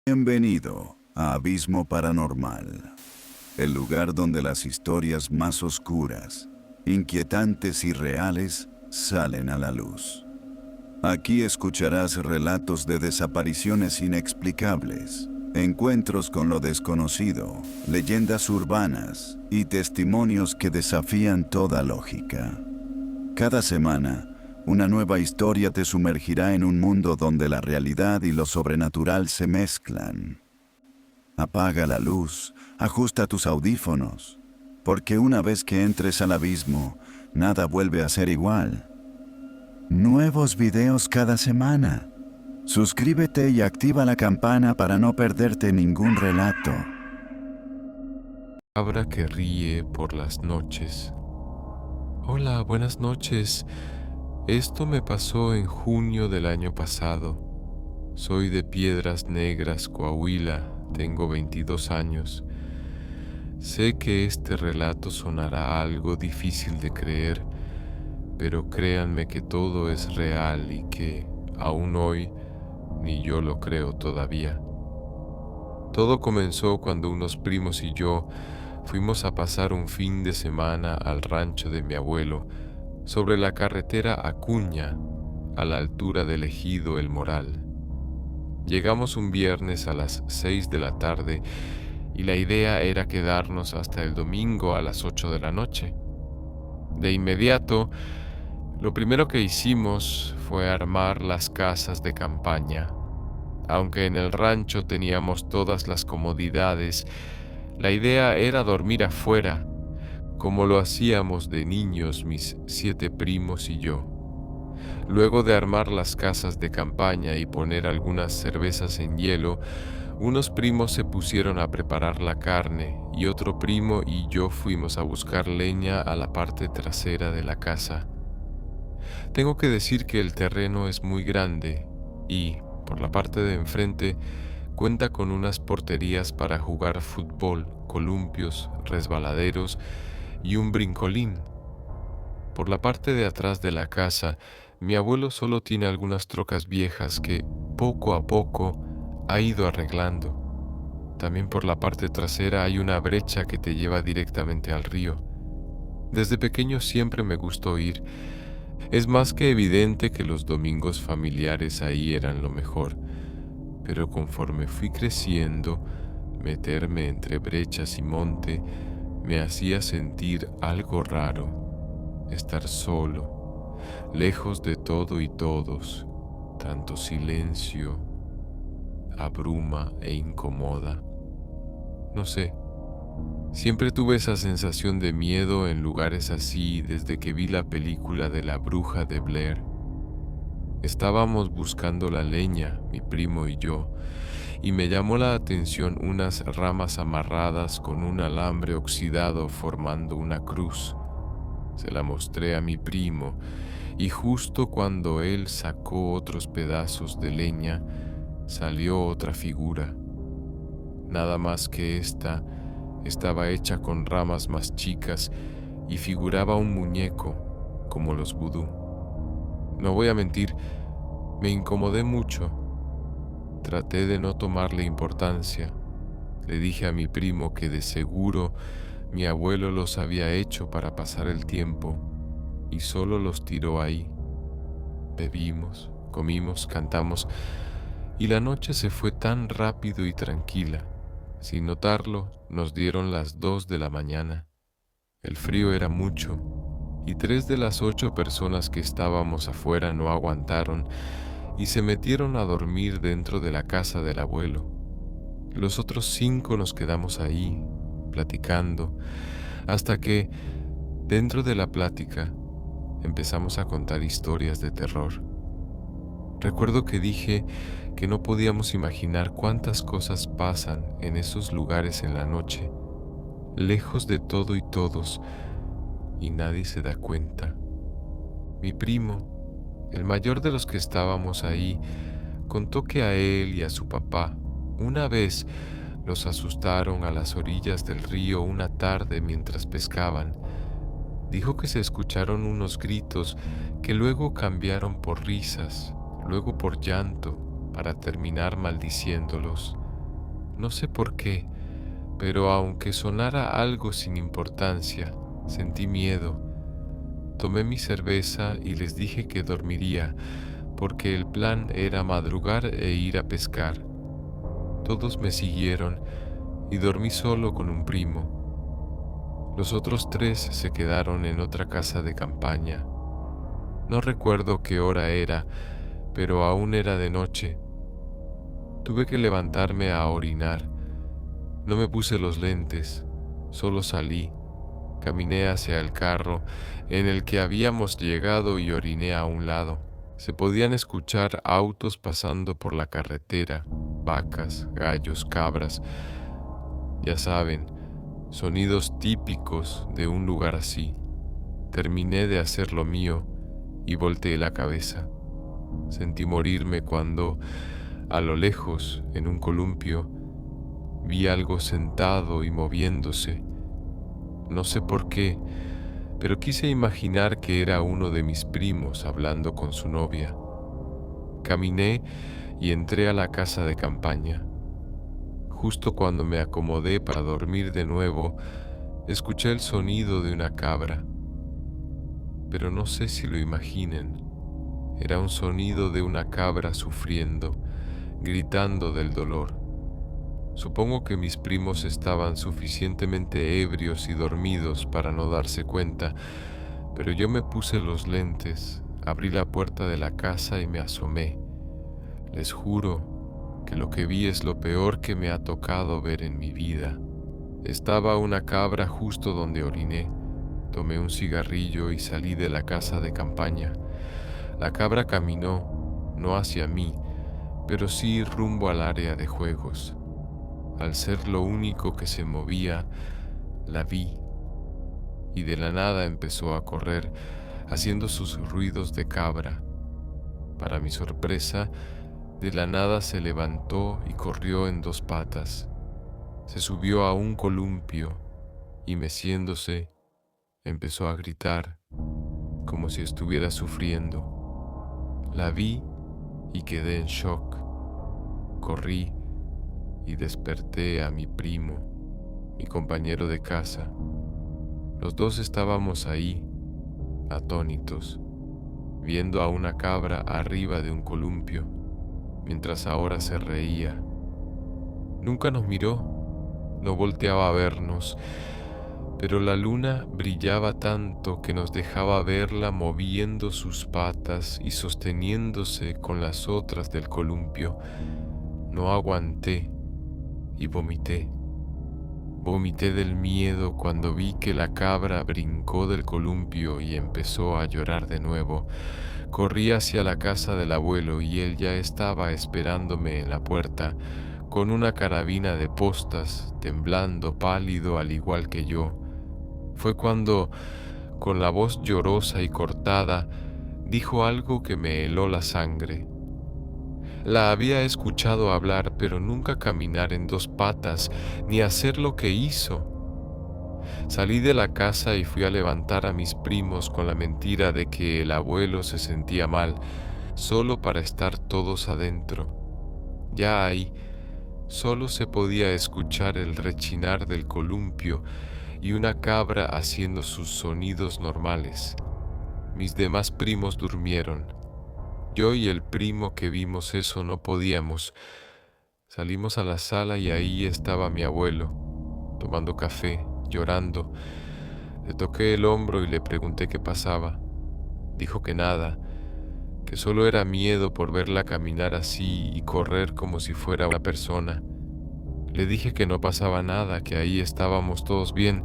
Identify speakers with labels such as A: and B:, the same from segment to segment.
A: Bienvenido a Abismo Paranormal, el lugar donde las historias más oscuras, inquietantes y reales salen a la luz. Aquí escucharás relatos de desapariciones inexplicables, encuentros con lo desconocido, leyendas urbanas y testimonios que desafían toda lógica. Cada semana, una nueva historia te sumergirá en un mundo donde la realidad y lo sobrenatural se mezclan. Apaga la luz, ajusta tus audífonos, porque una vez que entres al abismo, nada vuelve a ser igual. Nuevos videos cada semana. Suscríbete y activa la campana para no perderte ningún relato.
B: Cabra que ríe por las noches. Hola, buenas noches. Esto me pasó en junio del año pasado. Soy de Piedras Negras, Coahuila. Tengo 22 años. Sé que este relato sonará algo difícil de creer, pero créanme que todo es real y que, aún hoy, ni yo lo creo todavía. Todo comenzó cuando unos primos y yo fuimos a pasar un fin de semana al rancho de mi abuelo, sobre la carretera Acuña, a la altura del ejido El Moral. Llegamos un viernes a las 6 de la tarde y la idea era quedarnos hasta el domingo a las 8 de la noche. De inmediato, lo primero que hicimos fue armar las casas de campaña. Aunque en el rancho teníamos todas las comodidades, la idea era dormir afuera, como lo hacíamos de niños mis 7 primos y yo. Luego de armar las casas de campaña y poner algunas cervezas en hielo, unos primos se pusieron a preparar la carne y otro primo y yo fuimos a buscar leña a la parte trasera de la casa. Tengo que decir que el terreno es muy grande y, por la parte de enfrente, cuenta con unas porterías para jugar fútbol, columpios, resbaladeros y un brincolín. Por la parte de atrás de la casa, mi abuelo solo tiene algunas trocas viejas que, poco a poco, ha ido arreglando. También por la parte trasera hay una brecha que te lleva directamente al río. Desde pequeño siempre me gustó ir. Es más que evidente que los domingos familiares ahí eran lo mejor, pero conforme fui creciendo, meterme entre brechas y monte me hacía sentir algo raro, estar solo, lejos de todo y todos, tanto silencio, abruma e incomoda. No sé, siempre tuve esa sensación de miedo en lugares así desde que vi la película de La Bruja de Blair. Estábamos buscando la leña, mi primo y yo, y me llamó la atención unas ramas amarradas con un alambre oxidado formando una cruz. Se la mostré a mi primo, y justo cuando él sacó otros pedazos de leña, salió otra figura. Nada más que esta estaba hecha con ramas más chicas y figuraba un muñeco, como los vudú. No voy a mentir, me incomodé mucho. Traté de no tomarle importancia. Le dije a mi primo que de seguro mi abuelo los había hecho para pasar el tiempo y solo los tiró ahí. Bebimos, comimos, cantamos y la noche se fue tan rápido y tranquila. Sin notarlo, nos dieron las 2 de la mañana. El frío era mucho y 3 de las 8 personas que estábamos afuera no aguantaron y se metieron a dormir dentro de la casa del abuelo. Los otros 5 nos quedamos ahí, platicando, hasta que, dentro de la plática, empezamos a contar historias de terror. Recuerdo que dije que no podíamos imaginar cuántas cosas pasan en esos lugares en la noche, lejos de todo y todos, y nadie se da cuenta. Mi primo, el mayor de los que estábamos ahí, contó que a él y a su papá una vez los asustaron a las orillas del río una tarde mientras pescaban. Dijo que se escucharon unos gritos que luego cambiaron por risas, luego por llanto, para terminar maldiciéndolos. No sé por qué, pero aunque sonara algo sin importancia, sentí miedo. Tomé mi cerveza y les dije que dormiría, porque el plan era madrugar e ir a pescar. Todos me siguieron y dormí solo con un primo. Los otros tres se quedaron en otra casa de campaña. No recuerdo qué hora era, pero aún era de noche. Tuve que levantarme a orinar. No me puse los lentes, solo salí. Caminé hacia el carro en el que habíamos llegado y oriné a un lado. Se podían escuchar autos pasando por la carretera, vacas, gallos, cabras. Ya saben, sonidos típicos de un lugar así. Terminé de hacer lo mío y volteé la cabeza. Sentí morirme cuando, a lo lejos, en un columpio, vi algo sentado y moviéndose. No sé por qué, pero quise imaginar que era uno de mis primos hablando con su novia. Caminé y entré a la casa de campaña. Justo cuando me acomodé para dormir de nuevo, escuché el sonido de una cabra. Pero no sé si lo imaginen. Era un sonido de una cabra sufriendo, gritando del dolor. Supongo que mis primos estaban suficientemente ebrios y dormidos para no darse cuenta, pero yo me puse los lentes, abrí la puerta de la casa y me asomé. Les juro que lo que vi es lo peor que me ha tocado ver en mi vida. Estaba una cabra justo donde oriné. Tomé un cigarrillo y salí de la casa de campaña. La cabra caminó, no hacia mí, pero sí rumbo al área de juegos. Al ser lo único que se movía, la vi, y de la nada empezó a correr, haciendo sus ruidos de cabra. Para mi sorpresa, de la nada se levantó y corrió en dos patas. Se subió a un columpio y, meciéndose, empezó a gritar, como si estuviera sufriendo. La vi y quedé en shock. Corrí y desperté a mi primo, mi compañero de casa. Los dos estábamos ahí, atónitos, viendo a una cabra arriba de un columpio, mientras ahora se reía. Nunca nos miró, no volteaba a vernos, pero la luna brillaba tanto que nos dejaba verla moviendo sus patas y sosteniéndose con las otras del columpio. No aguanté y vomité. Vomité del miedo cuando vi que la cabra brincó del columpio y empezó a llorar de nuevo. Corrí hacia la casa del abuelo y él ya estaba esperándome en la puerta, con una carabina de postas, temblando, pálido al igual que yo. Fue cuando, con la voz llorosa y cortada, dijo algo que me heló la sangre. La había escuchado hablar, pero nunca caminar en dos patas, ni hacer lo que hizo. Salí de la casa y fui a levantar a mis primos con la mentira de que el abuelo se sentía mal, solo para estar todos adentro. Ya ahí, solo se podía escuchar el rechinar del columpio y una cabra haciendo sus sonidos normales. Mis demás primos durmieron. Yo y el primo que vimos eso no podíamos. Salimos a la sala y ahí estaba mi abuelo, tomando café, llorando. Le toqué el hombro y le pregunté qué pasaba. Dijo que nada, que solo era miedo por verla caminar así y correr como si fuera una persona. Le dije que no pasaba nada, que ahí estábamos todos bien.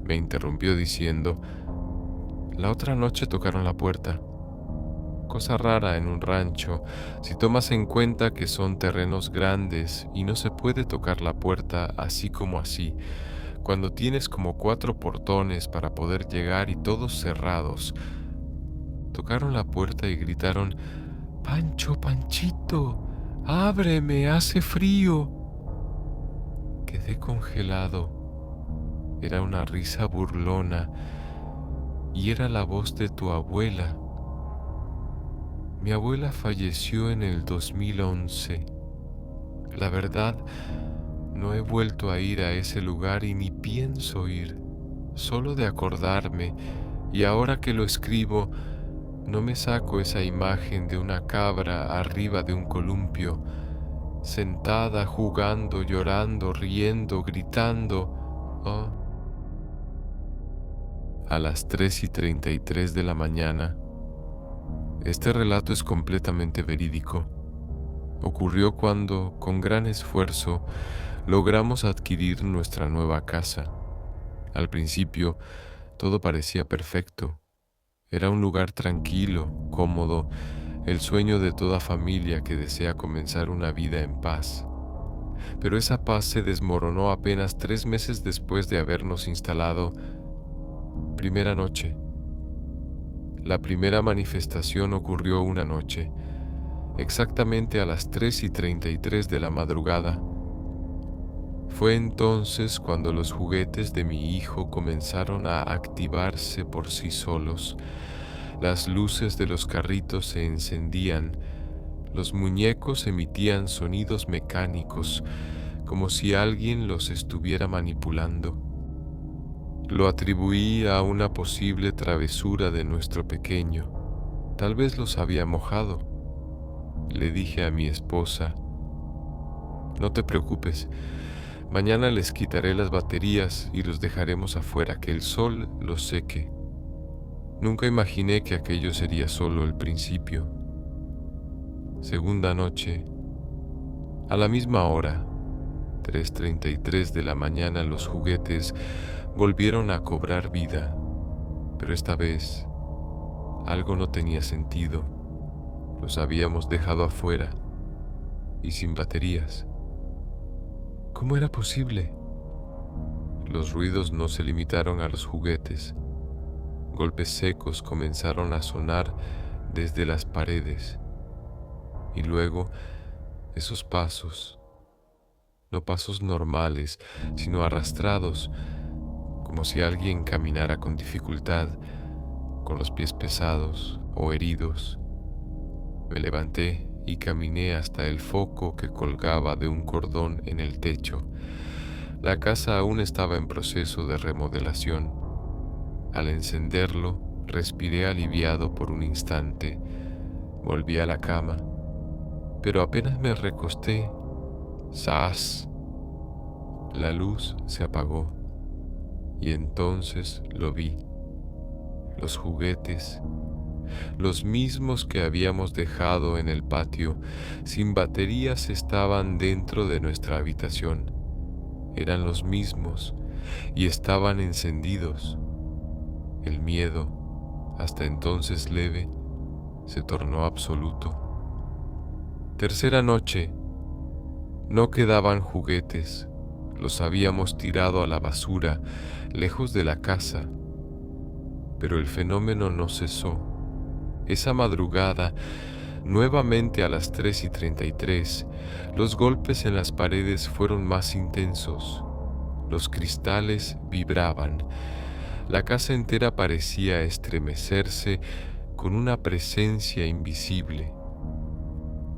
B: Me interrumpió diciendo, la otra noche tocaron la puerta. Cosa rara en un rancho, si tomas en cuenta que son terrenos grandes y no se puede tocar la puerta así como así, cuando tienes como 4 portones para poder llegar y todos cerrados. Tocaron la puerta y gritaron, «Pancho, Panchito, ábreme, hace frío». Quedé congelado. Era una risa burlona y era la voz de tu abuela. Mi abuela falleció en el 2011. La verdad, No he vuelto a ir a ese lugar y ni pienso ir. Solo de acordarme, y ahora que lo escribo, no me saco esa imagen de una cabra arriba de un columpio, sentada, jugando, llorando, riendo, gritando. Oh. A las 3:33 de la mañana. Este relato es completamente verídico. Ocurrió cuando, con gran esfuerzo, logramos adquirir nuestra nueva casa. Al principio, todo parecía perfecto. Era un lugar tranquilo, cómodo, el sueño de toda familia que desea comenzar una vida en paz. Pero esa paz se desmoronó apenas 3 meses después de habernos instalado. Primera noche. La primera manifestación ocurrió una noche, exactamente a las 3:33 de la madrugada. Fue entonces cuando los juguetes de mi hijo comenzaron a activarse por sí solos. Las luces de los carritos se encendían, los muñecos emitían sonidos mecánicos, como si alguien los estuviera manipulando. Lo atribuí a una posible travesura de nuestro pequeño. Tal vez los había mojado. Le dije a mi esposa: no te preocupes, mañana les quitaré las baterías y los dejaremos afuera, que el sol los seque. Nunca imaginé que aquello sería solo el principio. Segunda noche. A la misma hora, 3:33 de la mañana, los juguetes volvieron a cobrar vida, pero esta vez algo no tenía sentido. Los habíamos dejado afuera y sin baterías. ¿Cómo era posible? Los ruidos no se limitaron a los juguetes. Golpes secos comenzaron a sonar desde las paredes. Y luego esos pasos, no pasos normales, sino arrastrados, como si alguien caminara con dificultad, con los pies pesados o heridos. Me levanté y caminé hasta el foco que colgaba de un cordón en el techo. La casa aún estaba en proceso de remodelación. Al encenderlo, respiré aliviado por un instante. Volví a la cama, pero apenas me recosté, ¡zas!, la luz se apagó y entonces lo vi. Los juguetes, los mismos que habíamos dejado en el patio, sin baterías, estaban dentro de nuestra habitación. Eran los mismos y estaban encendidos. El miedo, hasta entonces leve, se tornó absoluto. Tercera noche. No quedaban juguetes. Los habíamos tirado a la basura, lejos de la casa. Pero el fenómeno no cesó. Esa madrugada, nuevamente a las 3:33, los golpes en las paredes fueron más intensos. Los cristales vibraban. La casa entera parecía estremecerse con una presencia invisible.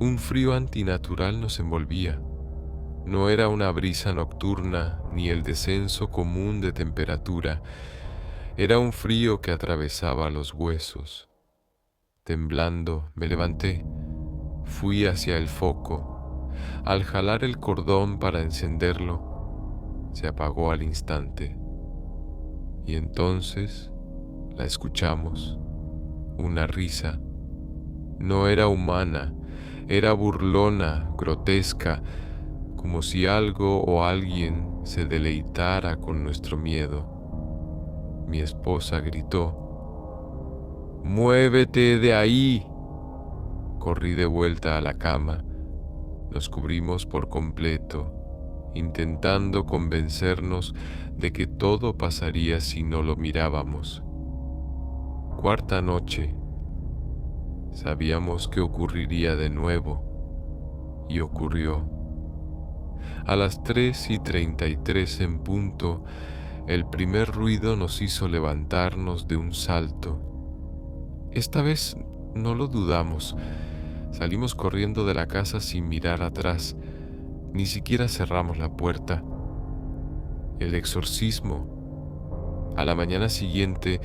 B: Un frío antinatural nos envolvía. No era una brisa nocturna ni el descenso común de temperatura. Era un frío que atravesaba los huesos. Temblando, me levanté. Fui hacia el foco. Al jalar el cordón para encenderlo, se apagó al instante. Y entonces la escuchamos. Una risa. No era humana, era burlona, grotesca, como si algo o alguien se deleitara con nuestro miedo. Mi esposa gritó: ¡muévete de ahí! Corrí de vuelta a la cama. Nos cubrimos por completo, intentando convencernos de que todo pasaría si no lo mirábamos. Cuarta noche. Sabíamos que ocurriría de nuevo, y ocurrió. A las 3:33 en punto, el primer ruido nos hizo levantarnos de un salto. Esta vez no lo dudamos. Salimos corriendo de la casa sin mirar atrás. Ni siquiera cerramos la puerta. El exorcismo. A la mañana siguiente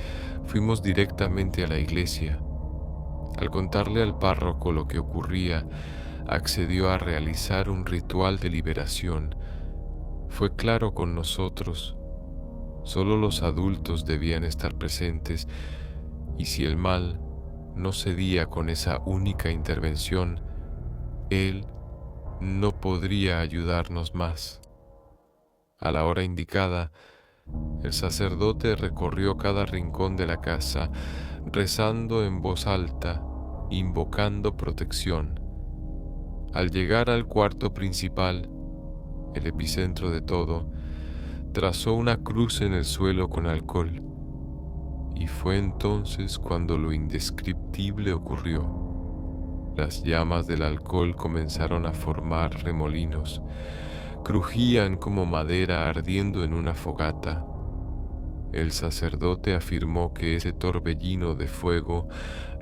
B: fuimos directamente a la iglesia. Al contarle al párroco lo que ocurría, accedió a realizar un ritual de liberación. Fue claro con nosotros. Solo los adultos debían estar presentes, y si el mal no cedía con esa única intervención, él no podría ayudarnos más. A la hora indicada, el sacerdote recorrió cada rincón de la casa, rezando en voz alta, invocando protección. Al llegar al cuarto principal, el epicentro de todo, trazó una cruz en el suelo con alcohol. Y fue entonces cuando lo indescriptible ocurrió. Las llamas del alcohol comenzaron a formar remolinos. Crujían como madera ardiendo en una fogata. El sacerdote afirmó que ese torbellino de fuego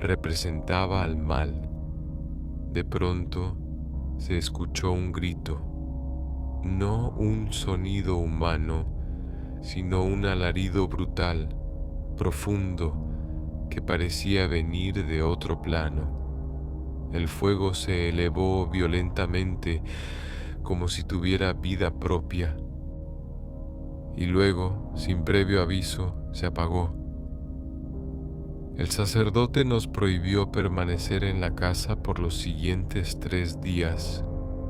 B: representaba al mal. De pronto se escuchó un grito, no un sonido humano, sino un alarido brutal, profundo, que parecía venir de otro plano. El fuego se elevó violentamente, como si tuviera vida propia, y luego, sin previo aviso, se apagó. El sacerdote nos prohibió permanecer en la casa por los siguientes 3 días.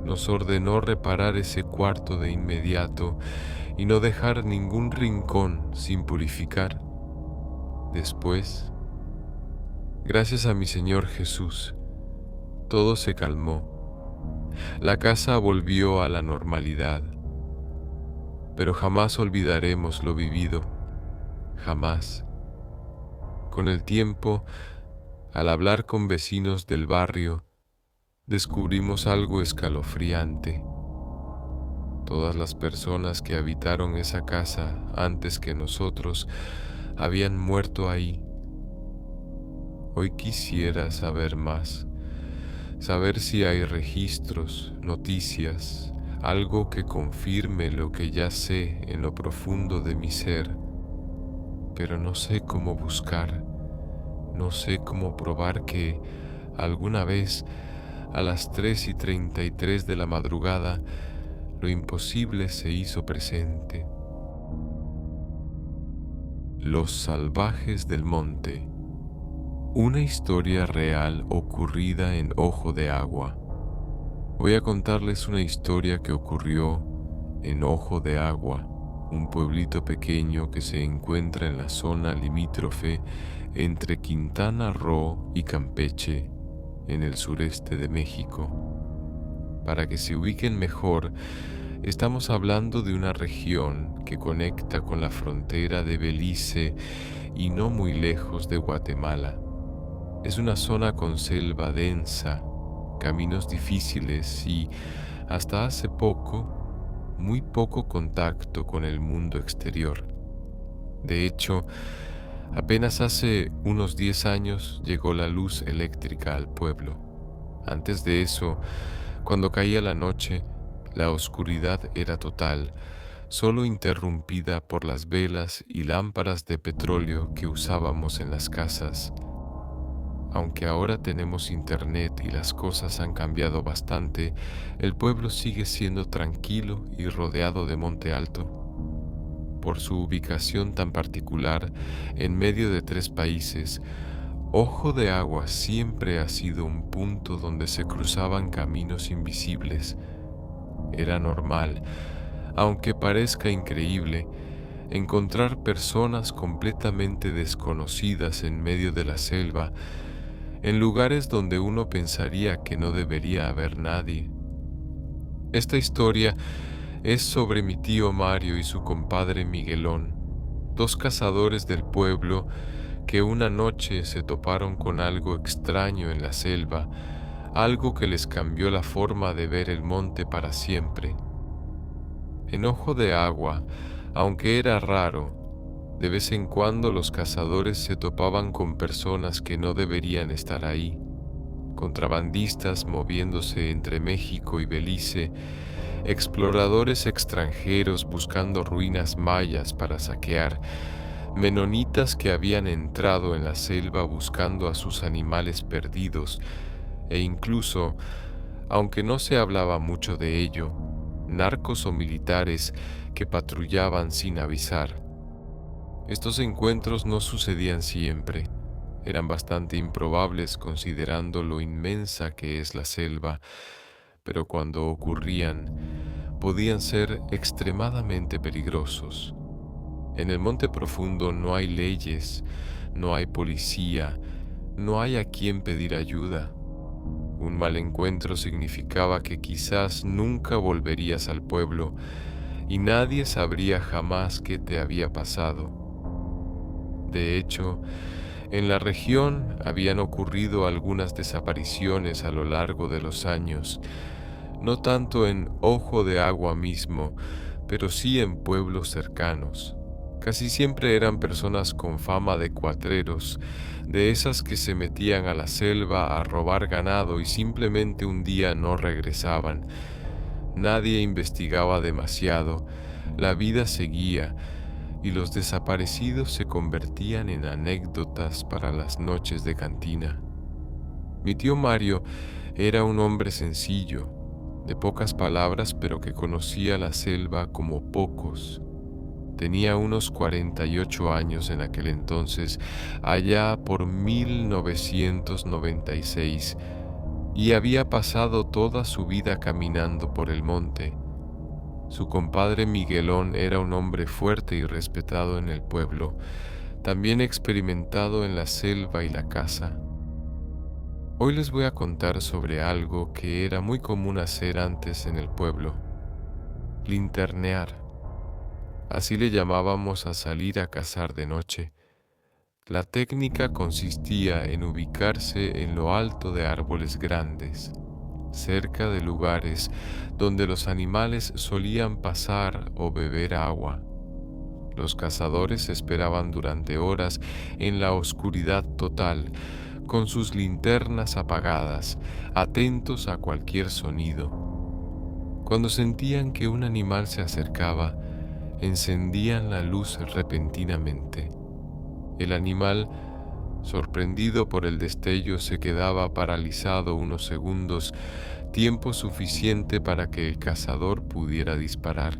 B: Nos ordenó reparar ese cuarto de inmediato y no dejar ningún rincón sin purificar. Después, gracias a mi Señor Jesús, todo se calmó. La casa volvió a la normalidad. Pero jamás olvidaremos lo vivido, jamás. Con el tiempo, al hablar con vecinos del barrio, descubrimos algo escalofriante. Todas las personas que habitaron esa casa antes que nosotros habían muerto ahí. Hoy quisiera saber más, saber si hay registros, noticias, algo que confirme lo que ya sé en lo profundo de mi ser, pero no sé cómo buscar, no sé cómo probar que alguna vez a las 3:33 de la madrugada lo imposible se hizo presente. Los salvajes del monte. Una historia real ocurrida en Ojo de Agua. Voy a contarles una historia que ocurrió en Ojo de Agua, un pueblito pequeño que se encuentra en la zona limítrofe entre Quintana Roo y Campeche, en el sureste de México. Para que se ubiquen mejor, estamos hablando de una región que conecta con la frontera de Belice y no muy lejos de Guatemala. Es una zona con selva densa, caminos difíciles y, hasta hace poco, muy poco contacto con el mundo exterior. De hecho, apenas hace unos 10 años llegó la luz eléctrica al pueblo. Antes de eso, cuando caía la noche, la oscuridad era total, solo interrumpida por las velas y lámparas de petróleo que usábamos en las casas. Aunque ahora tenemos internet y las cosas han cambiado bastante, el pueblo sigue siendo tranquilo y rodeado de monte alto. Por su ubicación tan particular, en medio de 3 países, Ojo de Agua siempre ha sido un punto donde se cruzaban caminos invisibles. Era normal, aunque parezca increíble, encontrar personas completamente desconocidas en medio de la selva, en lugares donde uno pensaría que no debería haber nadie. Esta historia es sobre mi tío Mario y su compadre Miguelón, 2 cazadores del pueblo que una noche se toparon con algo extraño en la selva, algo que les cambió la forma de ver el monte para siempre. En Ojo de Agua, aunque era raro, de vez en cuando los cazadores se topaban con personas que no deberían estar ahí, contrabandistas moviéndose entre México y Belice, exploradores extranjeros buscando ruinas mayas para saquear, menonitas que habían entrado en la selva buscando a sus animales perdidos, e incluso, aunque no se hablaba mucho de ello, narcos o militares que patrullaban sin avisar. Estos encuentros no sucedían siempre, eran bastante improbables considerando lo inmensa que es la selva, pero cuando ocurrían, podían ser extremadamente peligrosos. En el Monte Profundo no hay leyes, no hay policía, no hay a quien pedir ayuda. Un mal encuentro significaba que quizás nunca volverías al pueblo y nadie sabría jamás qué te había pasado. De hecho, en la región habían ocurrido algunas desapariciones a lo largo de los años, no tanto en Ojo de Agua mismo, pero sí en pueblos cercanos. Casi siempre eran personas con fama de cuatreros, de esas que se metían a la selva a robar ganado y simplemente un día no regresaban. Nadie investigaba demasiado, la vida seguía, y los desaparecidos se convertían en anécdotas para las noches de cantina. Mi tío Mario era un hombre sencillo, de pocas palabras, pero que conocía la selva como pocos. Tenía unos 48 años en aquel entonces, allá por 1996, y había pasado toda su vida caminando por el monte. Su compadre Miguelón era un hombre fuerte y respetado en el pueblo, también experimentado en la selva y la caza. Hoy les voy a contar sobre algo que era muy común hacer antes en el pueblo: linternear. Así le llamábamos a salir a cazar de noche. La técnica consistía en ubicarse en lo alto de árboles grandes, cerca de lugares donde los animales solían pasar o beber agua. Los cazadores esperaban durante horas en la oscuridad total, con sus linternas apagadas, atentos a cualquier sonido. Cuando sentían que un animal se acercaba, encendían la luz repentinamente. El animal, sorprendido por el destello, se quedaba paralizado unos segundos, tiempo suficiente para que el cazador pudiera disparar.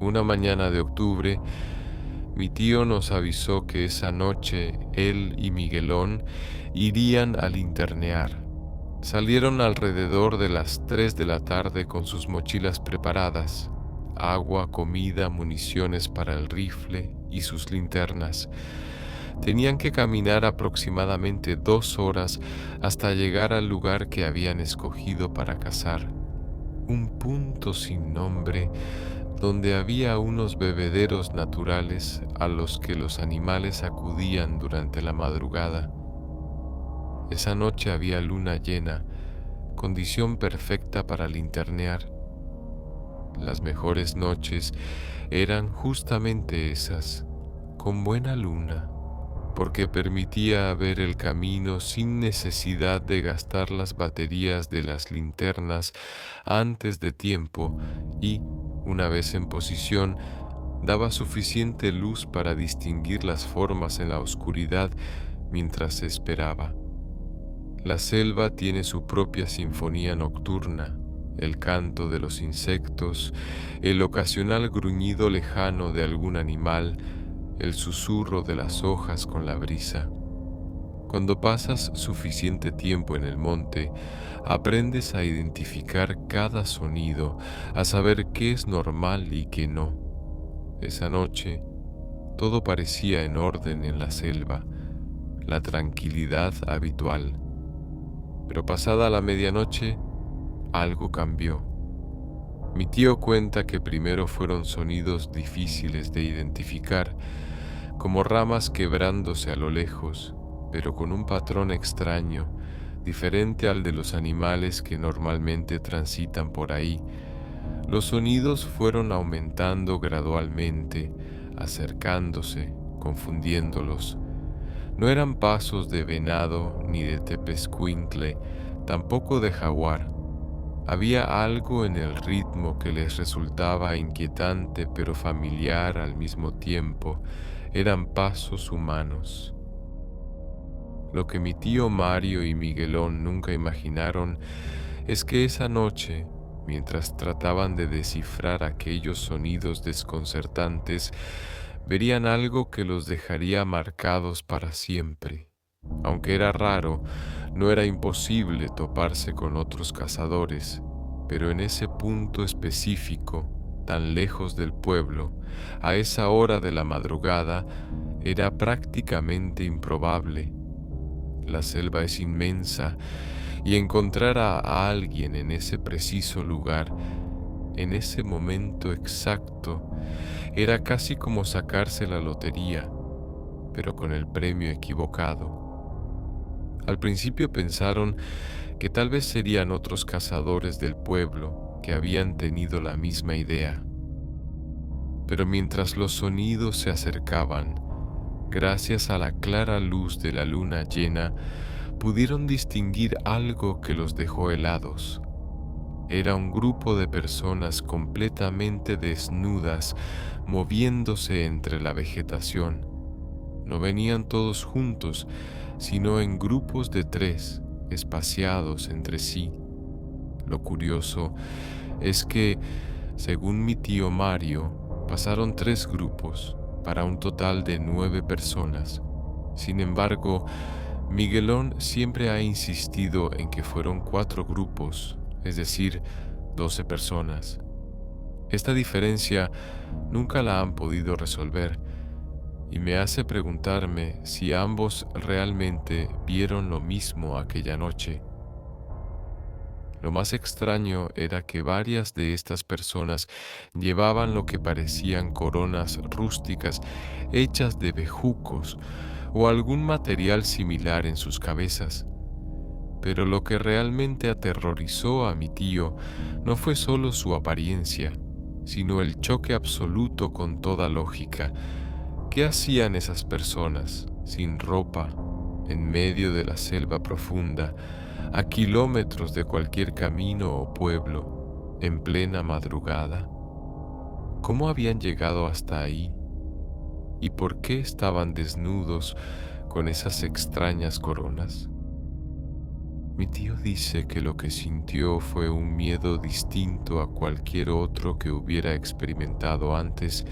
B: Una mañana de octubre, mi tío nos avisó que esa noche él y Miguelón irían a linternear. Salieron alrededor de las 3 de la tarde con sus mochilas preparadas, agua, comida, municiones para el rifle y sus linternas. Tenían que caminar aproximadamente 2 horas hasta llegar al lugar que habían escogido para cazar, un punto sin nombre donde había unos bebederos naturales a los que los animales acudían durante la madrugada. Esa noche había luna llena, condición perfecta para linternear. Las mejores noches eran justamente esas, con buena luna, porque permitía ver el camino sin necesidad de gastar las baterías de las linternas antes de tiempo y, una vez en posición, daba suficiente luz para distinguir las formas en la oscuridad mientras se esperaba. La selva tiene su propia sinfonía nocturna, el canto de los insectos, el ocasional gruñido lejano de algún animal, el susurro de las hojas con la brisa. Cuando pasas suficiente tiempo en el monte, aprendes a identificar cada sonido, a saber qué es normal y qué no. Esa noche, todo parecía en orden en la selva, la tranquilidad habitual. Pero pasada la medianoche, algo cambió. Mi tío cuenta que primero fueron sonidos difíciles de identificar, como ramas quebrándose a lo lejos, pero con un patrón extraño, diferente al de los animales que normalmente transitan por ahí. Los sonidos fueron aumentando gradualmente, acercándose, confundiéndolos. No eran pasos de venado ni de tepezcuintle, tampoco de jaguar. Había algo en el ritmo que les resultaba inquietante pero familiar al mismo tiempo. Eran pasos humanos. Lo que mi tío Mario y Miguelón nunca imaginaron es que esa noche, mientras trataban de descifrar aquellos sonidos desconcertantes, verían algo que los dejaría marcados para siempre. Aunque era raro, no era imposible toparse con otros cazadores, pero en ese punto específico, tan lejos del pueblo, a esa hora de la madrugada, era prácticamente improbable. La selva es inmensa y encontrar a alguien en ese preciso lugar, en ese momento exacto, era casi como sacarse la lotería, pero con el premio equivocado. Al principio pensaron que tal vez serían otros cazadores del pueblo que habían tenido la misma idea. Pero mientras los sonidos se acercaban, gracias a la clara luz de la luna llena, pudieron distinguir algo que los dejó helados. Era un grupo de personas completamente desnudas, moviéndose entre la vegetación. No venían todos juntos, sino en grupos de 3, espaciados entre sí. Lo curioso es que, según mi tío Mario, pasaron 3 grupos, para un total de 9 personas. Sin embargo, Miguelón siempre ha insistido en que fueron 4 grupos, es decir, 12 personas. Esta diferencia nunca la han podido resolver y me hace preguntarme si ambos realmente vieron lo mismo aquella noche. Lo más extraño era que varias de estas personas llevaban lo que parecían coronas rústicas hechas de bejucos o algún material similar en sus cabezas. Pero lo que realmente aterrorizó a mi tío no fue solo su apariencia, sino el choque absoluto con toda lógica. ¿Qué hacían esas personas, sin ropa, en medio de la selva profunda, a kilómetros de cualquier camino o pueblo, en plena madrugada? ¿Cómo habían llegado hasta ahí? ¿Y por qué estaban desnudos con esas extrañas coronas? Mi tío dice que lo que sintió fue un miedo distinto a cualquier otro que hubiera experimentado antes.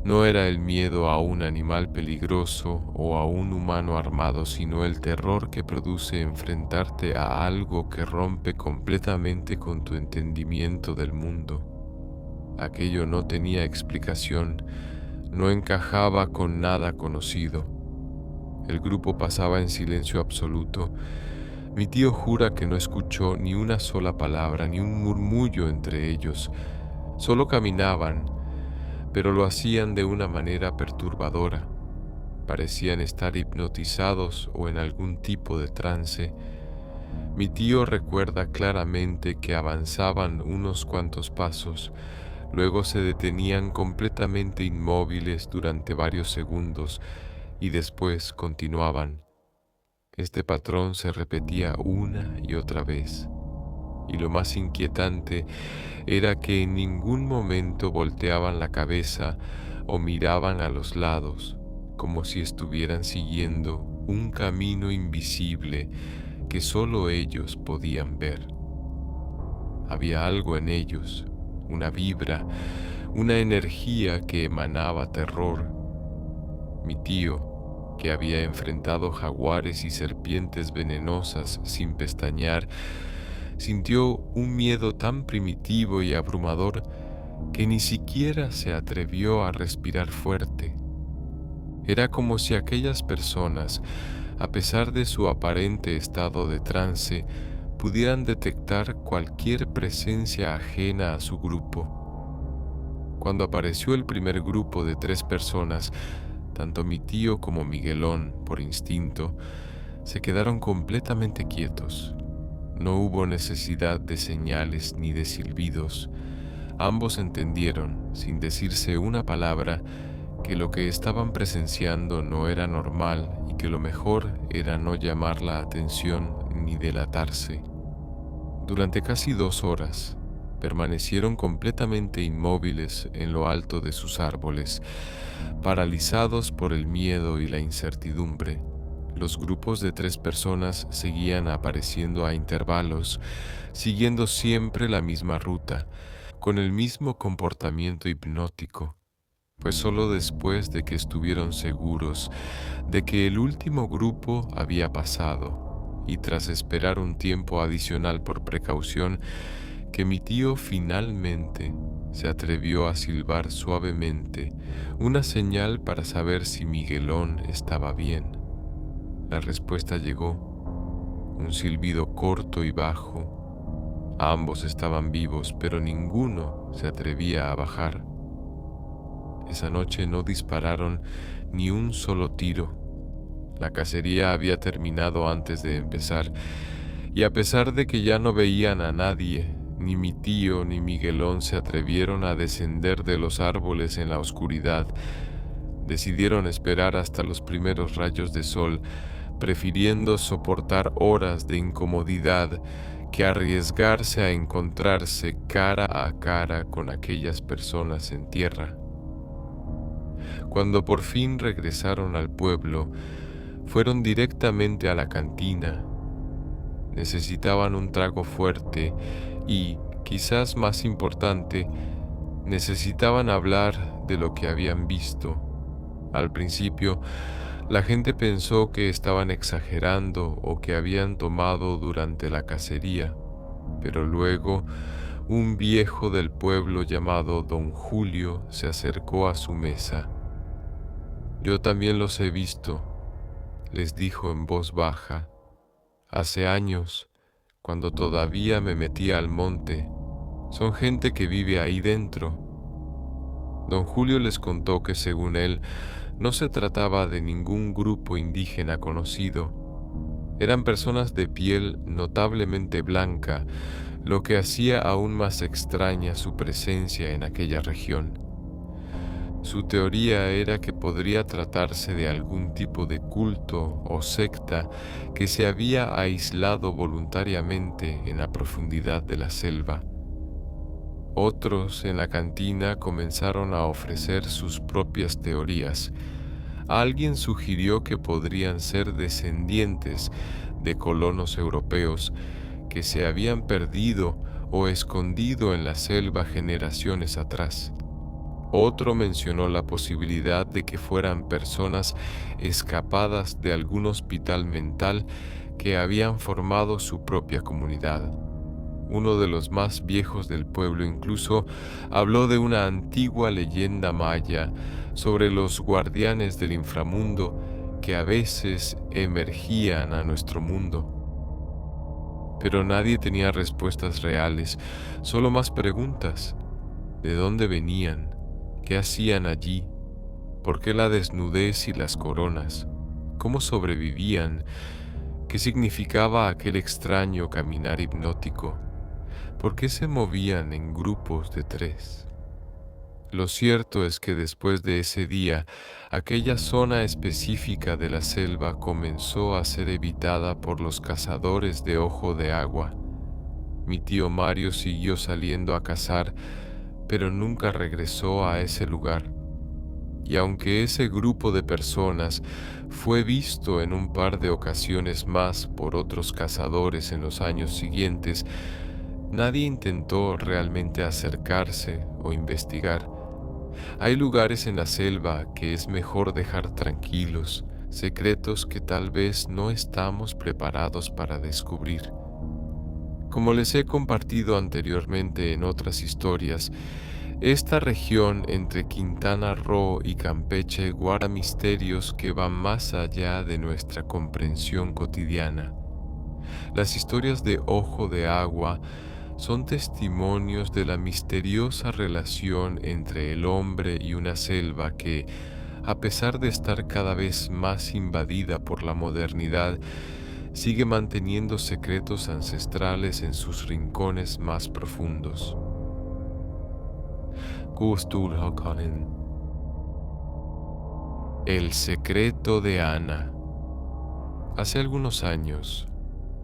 B: No era el miedo a un animal peligroso o a un humano armado, sino el terror que produce enfrentarte a algo que rompe completamente con tu entendimiento del mundo. Aquello no tenía explicación, no encajaba con nada conocido. El grupo pasaba en silencio absoluto. Mi tío jura que no escuchó ni una sola palabra, ni un murmullo entre ellos. Solo caminaban, pero lo hacían de una manera perturbadora. Parecían estar hipnotizados o en algún tipo de trance. Mi tío recuerda claramente que avanzaban unos cuantos pasos, luego se detenían completamente inmóviles durante varios segundos y después continuaban. Este patrón se repetía una y otra vez, y lo más inquietante era que en ningún momento volteaban la cabeza o miraban a los lados, como si estuvieran siguiendo un camino invisible que solo ellos podían ver. Había algo en ellos, una vibra, una energía que emanaba terror. Mi tío, que había enfrentado jaguares y serpientes venenosas sin pestañear, sintió un miedo tan primitivo y abrumador que ni siquiera se atrevió a respirar fuerte. Era como si aquellas personas, a pesar de su aparente estado de trance, pudieran detectar cualquier presencia ajena a su grupo. Cuando apareció el primer grupo de 3 personas, tanto mi tío como Miguelón, por instinto, se quedaron completamente quietos. No hubo necesidad de señales ni de silbidos. Ambos entendieron, sin decirse una palabra, que lo que estaban presenciando no era normal y que lo mejor era no llamar la atención ni delatarse. Durante casi 2 horas, permanecieron completamente inmóviles en lo alto de sus árboles, paralizados por el miedo y la incertidumbre. Los grupos de 3 personas seguían apareciendo a intervalos, siguiendo siempre la misma ruta, con el mismo comportamiento hipnótico, pues solo después de que estuvieron seguros de que el último grupo había pasado, y tras esperar un tiempo adicional por precaución, que mi tío finalmente se atrevió a silbar suavemente, una señal para saber si Miguelón estaba bien. La respuesta llegó, un silbido corto y bajo. Ambos estaban vivos, pero ninguno se atrevía a bajar. Esa noche no dispararon ni un solo tiro. La cacería había terminado antes de empezar, y a pesar de que ya no veían a nadie, ni mi tío ni Miguelón se atrevieron a descender de los árboles en la oscuridad. Decidieron esperar hasta los primeros rayos de sol, prefiriendo soportar horas de incomodidad que arriesgarse a encontrarse cara a cara con aquellas personas en tierra. Cuando por fin regresaron al pueblo, fueron directamente a la cantina. Necesitaban un trago fuerte y, quizás más importante, necesitaban hablar de lo que habían visto. Al principio, la gente pensó que estaban exagerando o que habían tomado durante la cacería, pero luego un viejo del pueblo llamado Don Julio se acercó a su mesa. «Yo también los he visto», les dijo en voz baja. «Hace años, cuando todavía me metía al monte. Son gente que vive ahí dentro». Don Julio les contó que, según él, no se trataba de ningún grupo indígena conocido. Eran personas de piel notablemente blanca, lo que hacía aún más extraña su presencia en aquella región. Su teoría era que podría tratarse de algún tipo de culto o secta que se había aislado voluntariamente en la profundidad de la selva. Otros en la cantina comenzaron a ofrecer sus propias teorías. Alguien sugirió que podrían ser descendientes de colonos europeos que se habían perdido o escondido en la selva generaciones atrás. Otro mencionó la posibilidad de que fueran personas escapadas de algún hospital mental que habían formado su propia comunidad. Uno de los más viejos del pueblo incluso habló de una antigua leyenda maya sobre los guardianes del inframundo que a veces emergían a nuestro mundo. Pero nadie tenía respuestas reales, solo más preguntas. ¿De dónde venían? ¿Qué hacían allí? ¿Por qué la desnudez y las coronas? ¿Cómo sobrevivían? ¿Qué significaba aquel extraño caminar hipnótico? ¿Por qué se movían en grupos de 3? Lo cierto es que después de ese día, aquella zona específica de la selva comenzó a ser evitada por los cazadores de ojo de agua. Mi tío Mario siguió saliendo a cazar, pero nunca regresó a ese lugar. Y aunque ese grupo de personas fue visto en un par de ocasiones más por otros cazadores en los años siguientes, nadie intentó realmente acercarse o investigar. Hay lugares en la selva que es mejor dejar tranquilos, secretos que tal vez no estamos preparados para descubrir. Como les he compartido anteriormente en otras historias, esta región entre Quintana Roo y Campeche guarda misterios que van más allá de nuestra comprensión cotidiana. Las historias de Ojo de Agua son testimonios de la misteriosa relación entre el hombre y una selva que, a pesar de estar cada vez más invadida por la modernidad, sigue manteniendo secretos ancestrales en sus rincones más profundos. El secreto de Ana. Hace algunos años,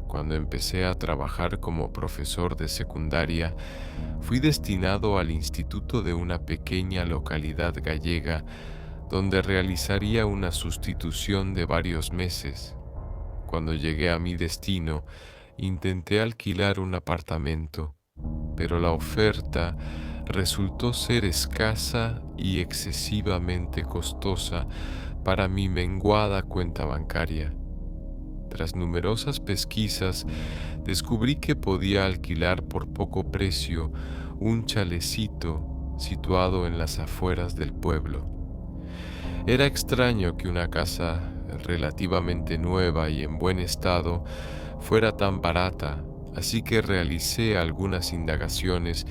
B: cuando empecé a trabajar como profesor de secundaria, fui destinado al instituto de una pequeña localidad gallega donde realizaría una sustitución de varios meses. Cuando llegué a mi destino, intenté alquilar un apartamento, pero la oferta resultó ser escasa y excesivamente costosa para mi menguada cuenta bancaria. Tras numerosas pesquisas, descubrí que podía alquilar por poco precio un chalecito situado en las afueras del pueblo. Era extraño que una casa relativamente nueva y en buen estado fuera tan barata, así que realicé algunas indagaciones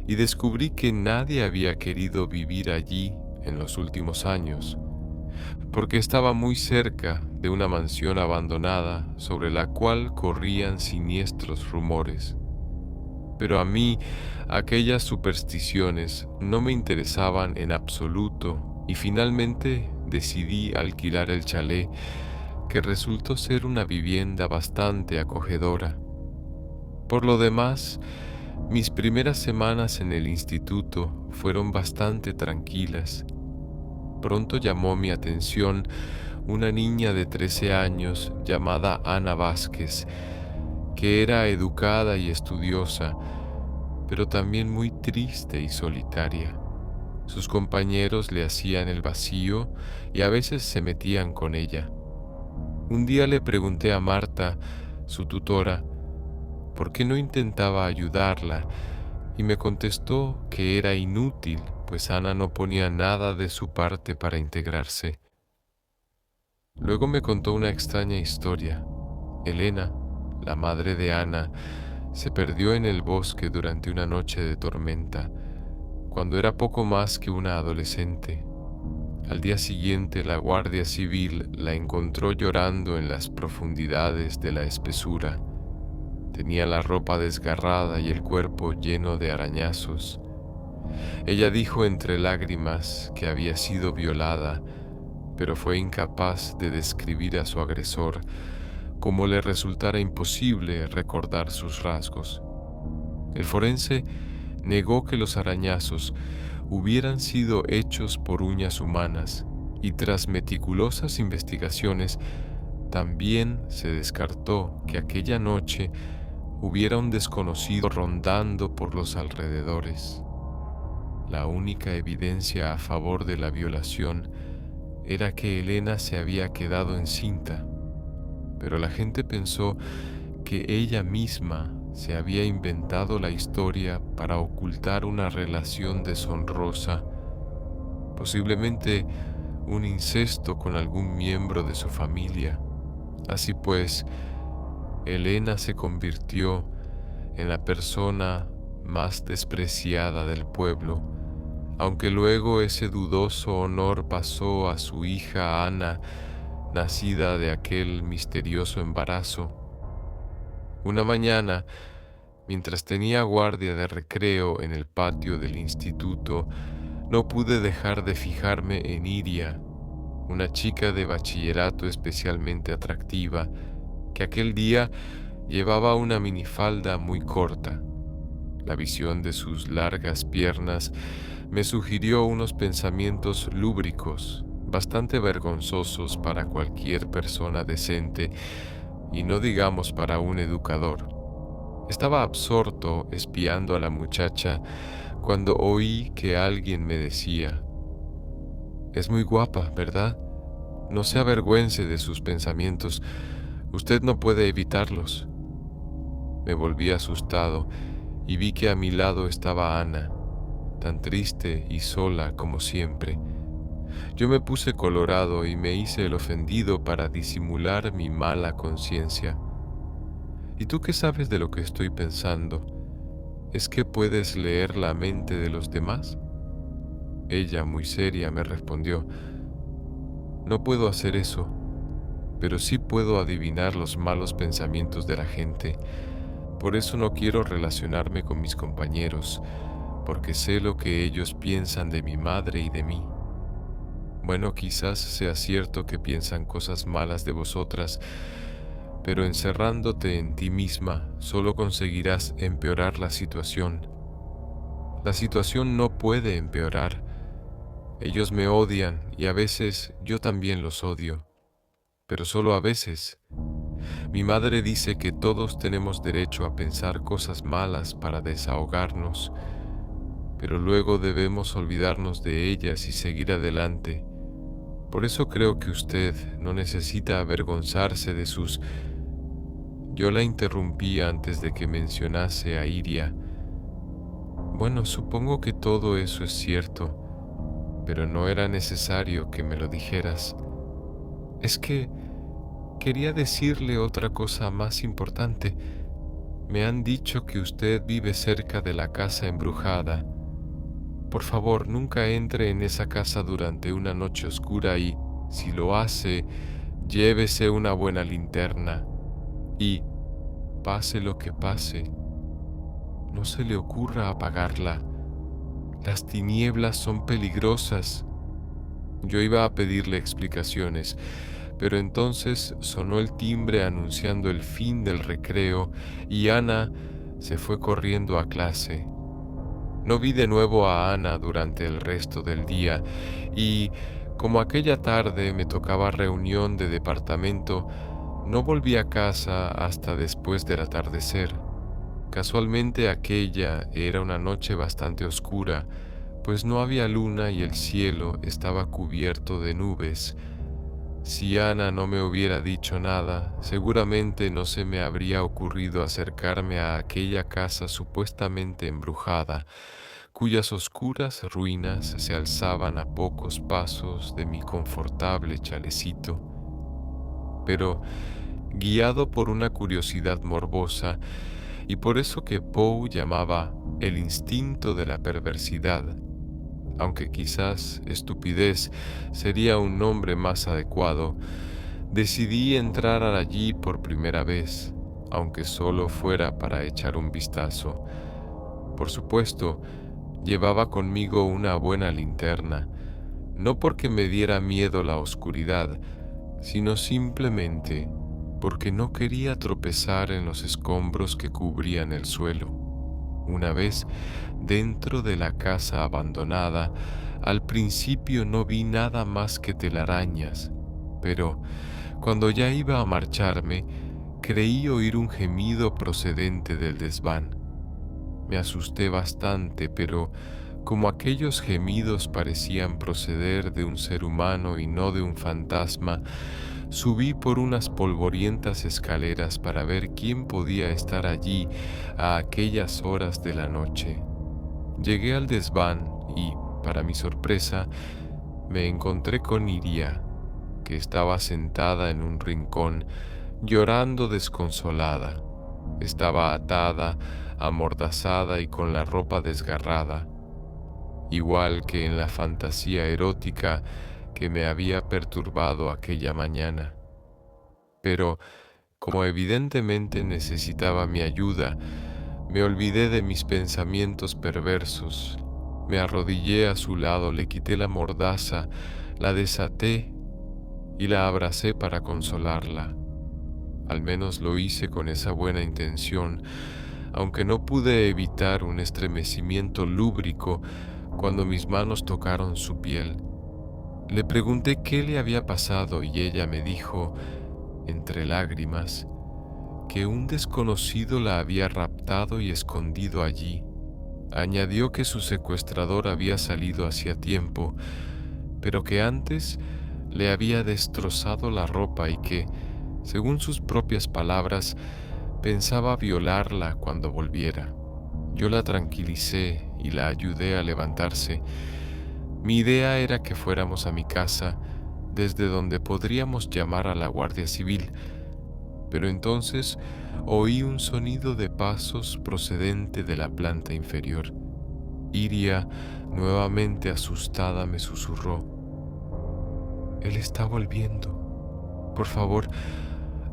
B: y descubrí que nadie había querido vivir allí en los últimos años, porque estaba muy cerca de una mansión abandonada sobre la cual corrían siniestros rumores. Pero a mí aquellas supersticiones no me interesaban en absoluto y finalmente decidí alquilar el chalet, que resultó ser una vivienda bastante acogedora. Por lo demás, mis primeras semanas en el instituto fueron bastante tranquilas. Pronto llamó mi atención una niña de 13 años llamada Ana Vázquez, que era educada y estudiosa, pero también muy triste y solitaria. Sus compañeros le hacían el vacío y a veces se metían con ella. Un día le pregunté a Marta, su tutora, por qué no intentaba ayudarla, y me contestó que era inútil, pues Ana no ponía nada de su parte para integrarse. Luego me contó una extraña historia. Elena, la madre de Ana, se perdió en el bosque durante una noche de tormenta, cuando era poco más que una adolescente. Al día siguiente, la Guardia Civil la encontró llorando en las profundidades de la espesura. Tenía la ropa desgarrada y el cuerpo lleno de arañazos. Ella dijo entre lágrimas que había sido violada, pero fue incapaz de describir a su agresor, como le resultara imposible recordar sus rasgos. El forense negó que los arañazos hubieran sido hechos por uñas humanas, y tras meticulosas investigaciones también se descartó que aquella noche hubiera un desconocido rondando por los alrededores. La única evidencia a favor de la violación era que Elena se había quedado encinta, pero la gente pensó que ella misma se había inventado la historia para ocultar una relación deshonrosa, posiblemente un incesto con algún miembro de su familia. Así pues, Elena se convirtió en la persona más despreciada del pueblo, aunque luego ese dudoso honor pasó a su hija Ana, nacida de aquel misterioso embarazo. Una mañana, mientras tenía guardia de recreo en el patio del instituto, no pude dejar de fijarme en Iria, una chica de bachillerato especialmente atractiva, que aquel día llevaba una minifalda muy corta. La visión de sus largas piernas me sugirió unos pensamientos lúbricos, bastante vergonzosos para cualquier persona decente, y no digamos para un educador. Estaba absorto espiando a la muchacha cuando oí que alguien me decía: «Es muy guapa, ¿verdad? No se avergüence de sus pensamientos, usted no puede evitarlos». Me volví asustado y vi que a mi lado estaba Ana, tan triste y sola como siempre. Yo me puse colorado y me hice el ofendido para disimular mi mala conciencia. ¿Y tú qué sabes de lo que estoy pensando? ¿Es que puedes leer la mente de los demás? Ella, muy seria, me respondió: «No puedo hacer eso, pero sí puedo adivinar los malos pensamientos de la gente. Por eso no quiero relacionarme con mis compañeros, porque sé lo que ellos piensan de mi madre y de mí. Bueno, quizás sea cierto que piensan cosas malas de vosotras, pero encerrándote en ti misma solo conseguirás empeorar la situación. La situación no puede empeorar. Ellos me odian y a veces yo también los odio, pero solo a veces. Mi madre dice que todos tenemos derecho a pensar cosas malas para desahogarnos, pero luego debemos olvidarnos de ellas y seguir adelante. Por eso creo que usted no necesita avergonzarse de sus... Yo la interrumpí antes de que mencionase a Iria. Bueno, supongo que todo eso es cierto, pero no era necesario que me lo dijeras. Es que quería decirle otra cosa más importante. Me han dicho que usted vive cerca de la casa embrujada. Por favor, nunca entre en esa casa durante una noche oscura y, si lo hace, llévese una buena linterna. Y, pase lo que pase, no se le ocurra apagarla. Las tinieblas son peligrosas. Yo iba a pedirle explicaciones, pero entonces sonó el timbre anunciando el fin del recreo y Ana se fue corriendo a clase. No vi de nuevo a Ana durante el resto del día y, como aquella tarde me tocaba reunión de departamento, no volví a casa hasta después del atardecer. Casualmente aquella era una noche bastante oscura, pues no había luna y el cielo estaba cubierto de nubes. Si Ana no me hubiera dicho nada, seguramente no se me habría ocurrido acercarme a aquella casa supuestamente embrujada, cuyas oscuras ruinas se alzaban a pocos pasos de mi confortable chalecito. Pero, guiado por una curiosidad morbosa, y por eso que Poe llamaba el instinto de la perversidad, aunque quizás estupidez sería un nombre más adecuado, decidí entrar allí por primera vez, aunque solo fuera para echar un vistazo. Por supuesto, llevaba conmigo una buena linterna, no porque me diera miedo la oscuridad, sino simplemente porque no quería tropezar en los escombros que cubrían el suelo. Una vez dentro de la casa abandonada, al principio no vi nada más que telarañas, pero cuando ya iba a marcharme, creí oír un gemido procedente del desván. Me asusté bastante, pero como aquellos gemidos parecían proceder de un ser humano y no de un fantasma, subí por unas polvorientas escaleras para ver quién podía estar allí a aquellas horas de la noche. Llegué al desván y, para mi sorpresa, me encontré con Iria, que estaba sentada en un rincón, llorando desconsolada. Estaba atada, amordazada y con la ropa desgarrada, igual que en la fantasía erótica que me había perturbado aquella mañana. Pero, como evidentemente necesitaba mi ayuda, me olvidé de mis pensamientos perversos. Me arrodillé a su lado, le quité la mordaza, la desaté y la abracé para consolarla. Al menos lo hice con esa buena intención, aunque no pude evitar un estremecimiento lúbrico cuando mis manos tocaron su piel. Le pregunté qué le había pasado y ella me dijo, entre lágrimas, que un desconocido la había raptado y escondido allí. Añadió que su secuestrador había salido hacía tiempo, pero que antes le había destrozado la ropa y que, según sus propias palabras, pensaba violarla cuando volviera. Yo la tranquilicé y la ayudé a levantarse. Mi idea era que fuéramos a mi casa, desde donde podríamos llamar a la Guardia Civil, pero entonces oí un sonido de pasos procedente de la planta inferior. Iria, nuevamente asustada, me susurró: «Él está volviendo. Por favor,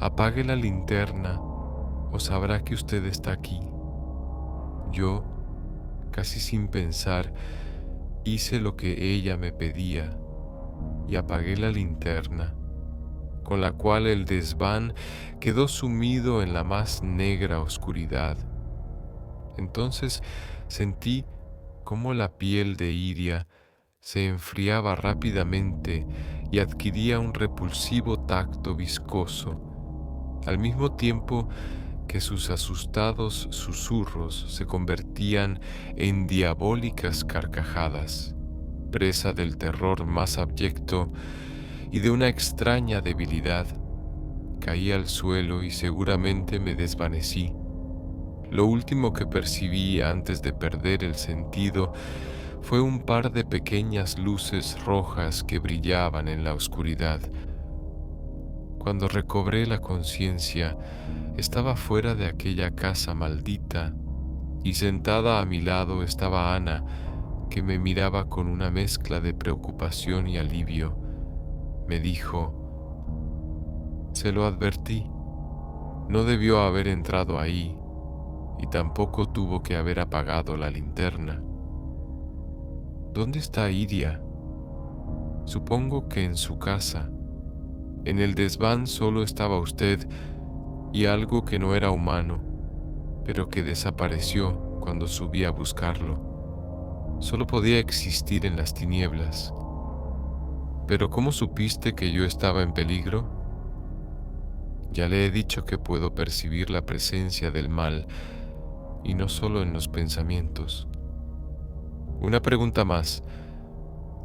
B: apague la linterna o sabrá que usted está aquí». Yo, casi sin pensar, hice lo que ella me pedía y apagué la linterna. con la cual el desván quedó sumido en la más negra oscuridad. Entonces sentí cómo la piel de Iria se enfriaba rápidamente y adquiría un repulsivo tacto viscoso, al mismo tiempo que sus asustados susurros se convertían en diabólicas carcajadas, presa del terror más abyecto y de una extraña debilidad. Caí al suelo y seguramente me desvanecí. Lo último que percibí antes de perder el sentido fue un par de pequeñas luces rojas que brillaban en la oscuridad. Cuando recobré la conciencia, estaba fuera de aquella casa maldita y sentada a mi lado estaba Ana, que me miraba con una mezcla de preocupación y alivio. Me dijo: «Se lo advertí, no debió haber entrado ahí y tampoco tuvo que haber apagado la linterna». «¿Dónde está Iria?» «Supongo que en su casa. En el desván solo estaba usted y algo que no era humano, pero que desapareció cuando subí a buscarlo. Solo podía existir en las tinieblas». «¿Pero cómo supiste que yo estaba en peligro?» «Ya le he dicho que puedo percibir la presencia del mal, y no solo en los pensamientos». «Una pregunta más.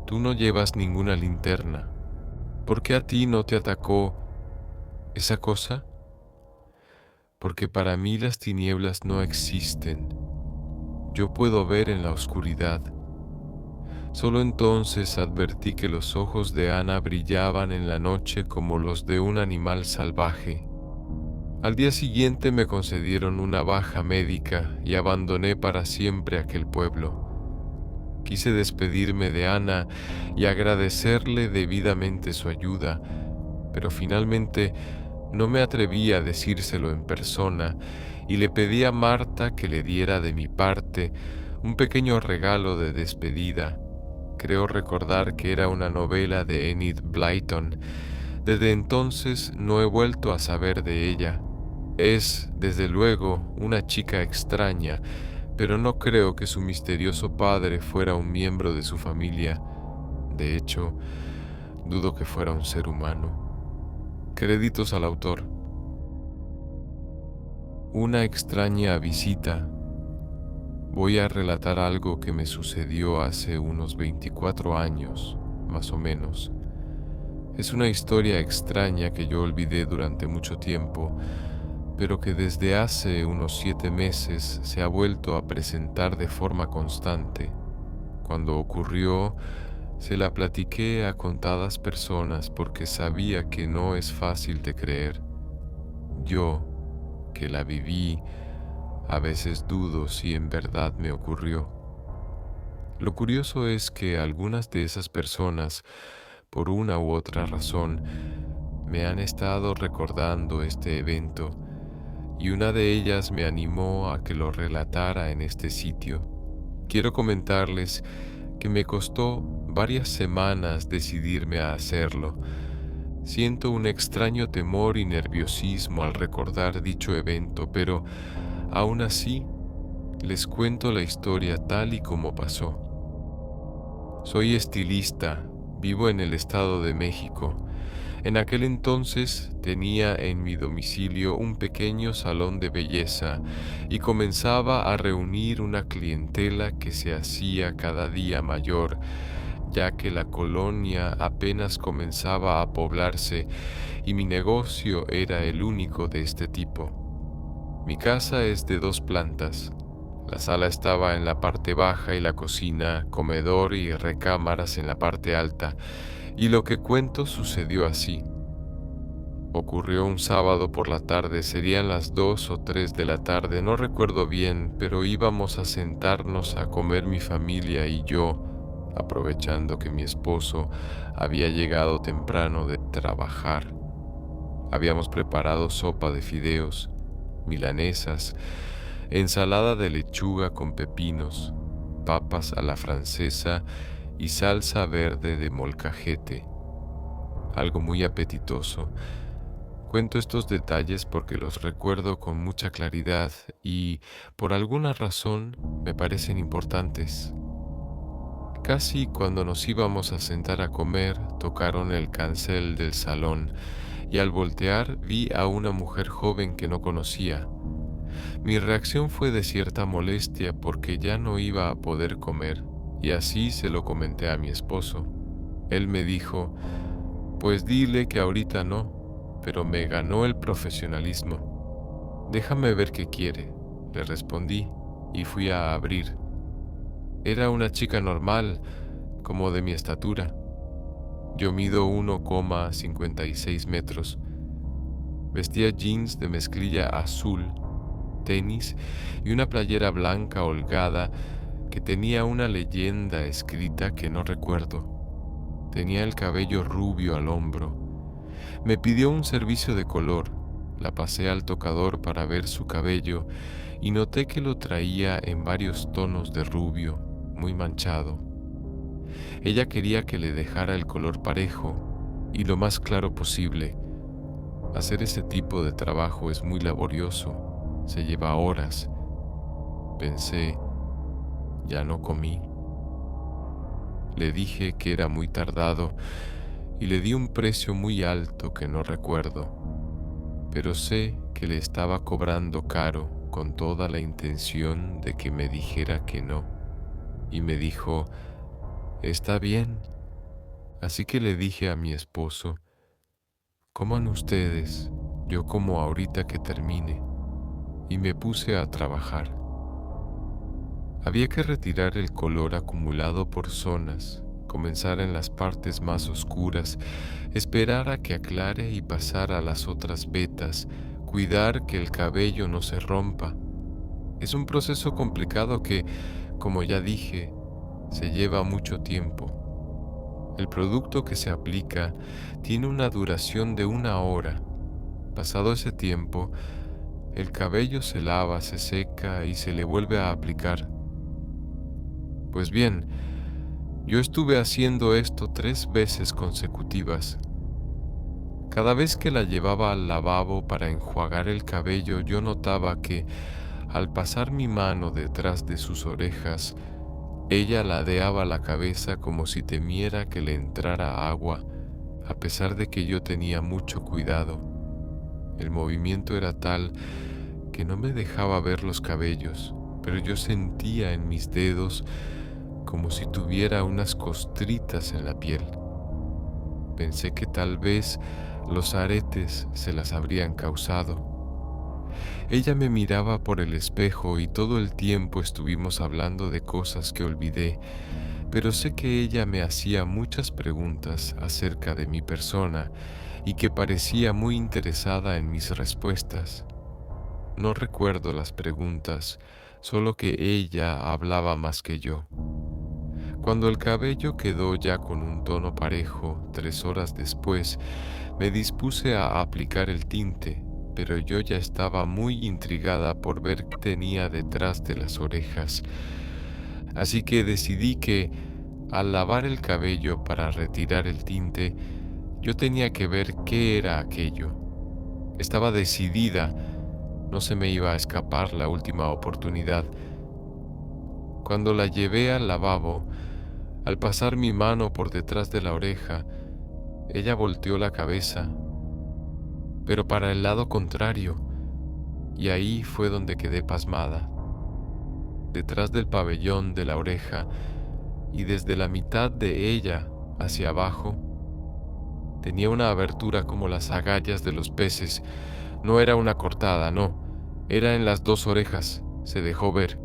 B: Tú no llevas ninguna linterna. ¿Por qué a ti no te atacó esa cosa?» «Porque para mí las tinieblas no existen. Yo puedo ver en la oscuridad». Solo entonces advertí que los ojos de Ana brillaban en la noche como los de un animal salvaje. Al día siguiente me concedieron una baja médica y abandoné para siempre aquel pueblo. Quise despedirme de Ana y agradecerle debidamente su ayuda, pero finalmente no me atreví a decírselo en persona y le pedí a Marta que le diera de mi parte un pequeño regalo de despedida. Creo recordar que era una novela de Enid Blyton. Desde entonces no he vuelto a saber de ella. Es, desde luego, una chica extraña, pero no creo que su misterioso padre fuera un miembro de su familia. De hecho, dudo que fuera un ser humano. Créditos al autor. Una extraña visita. Voy a relatar algo que me sucedió hace unos 24 años, más o menos. Es una historia extraña que yo olvidé durante mucho tiempo, pero que desde hace unos 7 meses se ha vuelto a presentar de forma constante. Cuando ocurrió, se la platiqué a contadas personas porque sabía que no es fácil de creer. Yo, que la viví, a veces dudo si en verdad me ocurrió. Lo curioso es que algunas de esas personas, por una u otra razón, me han estado recordando este evento, y una de ellas me animó a que lo relatara en este sitio. Quiero comentarles que me costó varias semanas decidirme a hacerlo. Siento un extraño temor y nerviosismo al recordar dicho evento, pero aún así les cuento la historia tal y como pasó. Soy estilista, vivo en el Estado de México. En aquel entonces tenía en mi domicilio un pequeño salón de belleza y comenzaba a reunir una clientela que se hacía cada día mayor, ya que la colonia apenas comenzaba a poblarse y mi negocio era el único de este tipo. Mi casa es de 2 plantas. La sala estaba en la parte baja y la cocina, comedor y recámaras en la parte alta. Y lo que cuento sucedió así. Ocurrió un sábado por la tarde, serían las 2 o 3 de la tarde, no recuerdo bien, pero íbamos a sentarnos a comer mi familia y yo, aprovechando que mi esposo había llegado temprano de trabajar. Habíamos preparado sopa de fideos, milanesas, ensalada de lechuga con pepinos, papas a la francesa y salsa verde de molcajete. algo muy apetitoso. Cuento estos detalles porque los recuerdo con mucha claridad y, por alguna razón, me parecen importantes. Casi cuando nos íbamos a sentar a comer, tocaron el cancel del salón y al voltear vi a una mujer joven que no conocía. Mi reacción fue de cierta molestia porque ya no iba a poder comer y así se lo comenté a mi esposo. Él me dijo: "Pues dile que ahorita no", pero me ganó el profesionalismo. "Déjame ver qué quiere", le respondí y fui a abrir. Era una chica normal, como de mi estatura. Yo mido 1,56 metros. Vestía jeans de mezclilla azul, tenis y una playera blanca holgada que tenía una leyenda escrita que no recuerdo. Tenía el cabello rubio al hombro. Me pidió un servicio de color. La pasé al tocador para ver su cabello y noté que lo traía en varios tonos de rubio, muy manchado. Ella quería que le dejara el color parejo y lo más claro posible. Hacer ese tipo de trabajo es muy laborioso, se lleva horas. Pensé, ya no comí. Le dije que era muy tardado y le di un precio muy alto que no recuerdo, pero sé que le estaba cobrando caro con toda la intención de que me dijera que no. Y me dijo: "Está bien". Así que le dije a mi esposo: "Coman ustedes, yo como ahorita que termine", y me puse a trabajar. Había que retirar el color acumulado por zonas, comenzar en las partes más oscuras, esperar a que aclare y pasar a las otras vetas, cuidar que el cabello no se rompa. Es un proceso complicado que, como ya dije, se lleva mucho tiempo. El producto que se aplica tiene una duración de 1 hora. Pasado ese tiempo, el cabello se lava, se seca y se le vuelve a aplicar. Pues bien, yo estuve haciendo esto 3 veces consecutivas. Cada vez que la llevaba al lavabo para enjuagar el cabello, yo notaba que, al pasar mi mano detrás de sus orejas, ella ladeaba la cabeza como si temiera que le entrara agua, a pesar de que yo tenía mucho cuidado. El movimiento era tal que no me dejaba ver los cabellos, pero yo sentía en mis dedos como si tuviera unas costritas en la piel. Pensé que tal vez los aretes se las habrían causado. Ella me miraba por el espejo y todo el tiempo estuvimos hablando de cosas que olvidé, pero sé que ella me hacía muchas preguntas acerca de mi persona y que parecía muy interesada en mis respuestas. No recuerdo las preguntas, solo que ella hablaba más que yo. Cuando el cabello quedó ya con un tono parejo, 3 horas después, me dispuse a aplicar el tinte, pero yo ya estaba muy intrigada por ver qué tenía detrás de las orejas. Así que decidí que, al lavar el cabello para retirar el tinte, yo tenía que ver qué era aquello. Estaba decidida, no se me iba a escapar la última oportunidad. Cuando la llevé al lavabo, al pasar mi mano por detrás de la oreja, ella volteó la cabeza, pero para el lado contrario, y ahí fue donde quedé pasmada. Detrás del pabellón de la oreja y desde la mitad de ella hacia abajo, tenía una abertura como las agallas de los peces. No era una cortada, no, era en las 2 orejas, se dejó ver.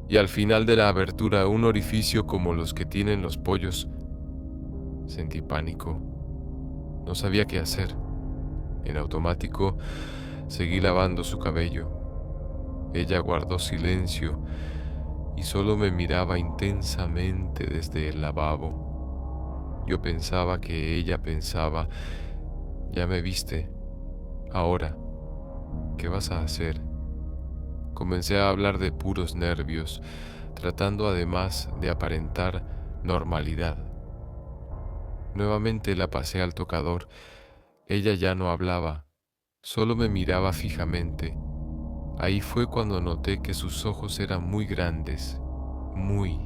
B: Y al final de la abertura un orificio como los que tienen los pollos. Sentí pánico. No sabía qué hacer. En automático, seguí lavando su cabello. Ella guardó silencio y solo me miraba intensamente desde el lavabo. Yo pensaba que ella pensaba: "Ya me viste. Ahora, ¿qué vas a hacer?". Comencé a hablar de puros nervios, tratando además de aparentar normalidad. Nuevamente la pasé al tocador. Ella ya no hablaba, solo me miraba fijamente. Ahí fue cuando noté que sus ojos eran muy grandes, muy,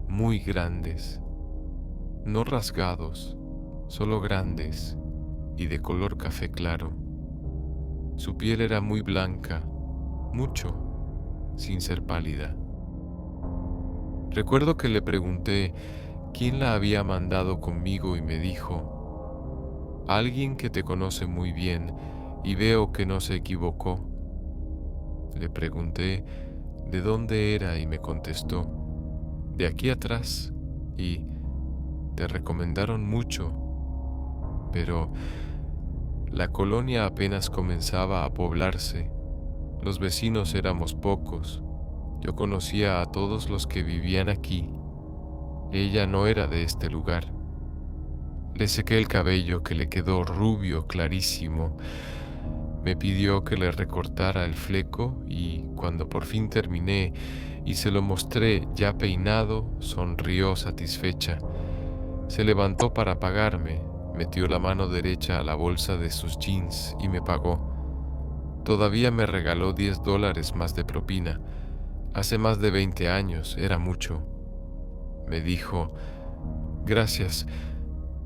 B: muy grandes. No rasgados, solo grandes y de color café claro. Su piel era muy blanca, mucho, sin ser pálida. Recuerdo que le pregunté quién la había mandado conmigo y me dijo, alguien que te conoce muy bien y veo que no se equivocó. Le pregunté de dónde era y me contestó, de aquí atrás, y te recomendaron mucho, pero la colonia apenas comenzaba a poblarse. Los vecinos éramos pocos. Yo conocía a todos los que vivían aquí. Ella no era de este lugar. Le sequé el cabello que le quedó rubio clarísimo. Me pidió que le recortara el fleco y cuando por fin terminé y se lo mostré ya peinado, sonrió satisfecha. Se levantó para pagarme, metió la mano derecha a la bolsa de sus jeans y me pagó. Todavía me regaló $10 más de propina. Hace más de 20 años, era mucho. Me dijo, gracias,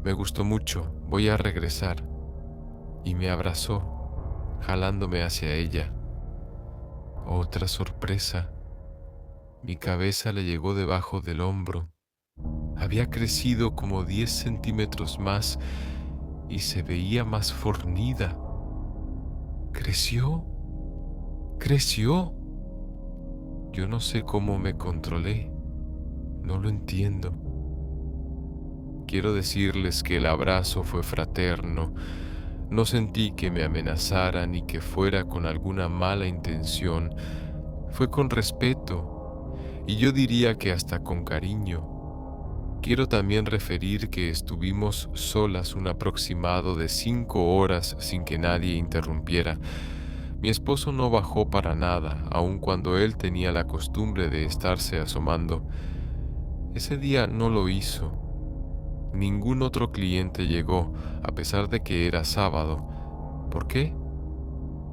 B: me gustó mucho, voy a regresar. Y me abrazó, jalándome hacia ella. Otra sorpresa. Mi cabeza le llegó debajo del hombro. Había crecido como 10 centímetros más y se veía más fornida. ¿Creció? ¿Creció? Yo no sé cómo me controlé. No lo entiendo. Quiero decirles que el abrazo fue fraterno. No sentí que me amenazara ni que fuera con alguna mala intención. Fue con respeto y yo diría que hasta con cariño. Quiero también referir que estuvimos solas un aproximado de 5 horas sin que nadie interrumpiera. Mi esposo no bajó para nada, aun cuando él tenía la costumbre de estarse asomando. Ese día no lo hizo. Ningún otro cliente llegó, a pesar de que era sábado. ¿Por qué?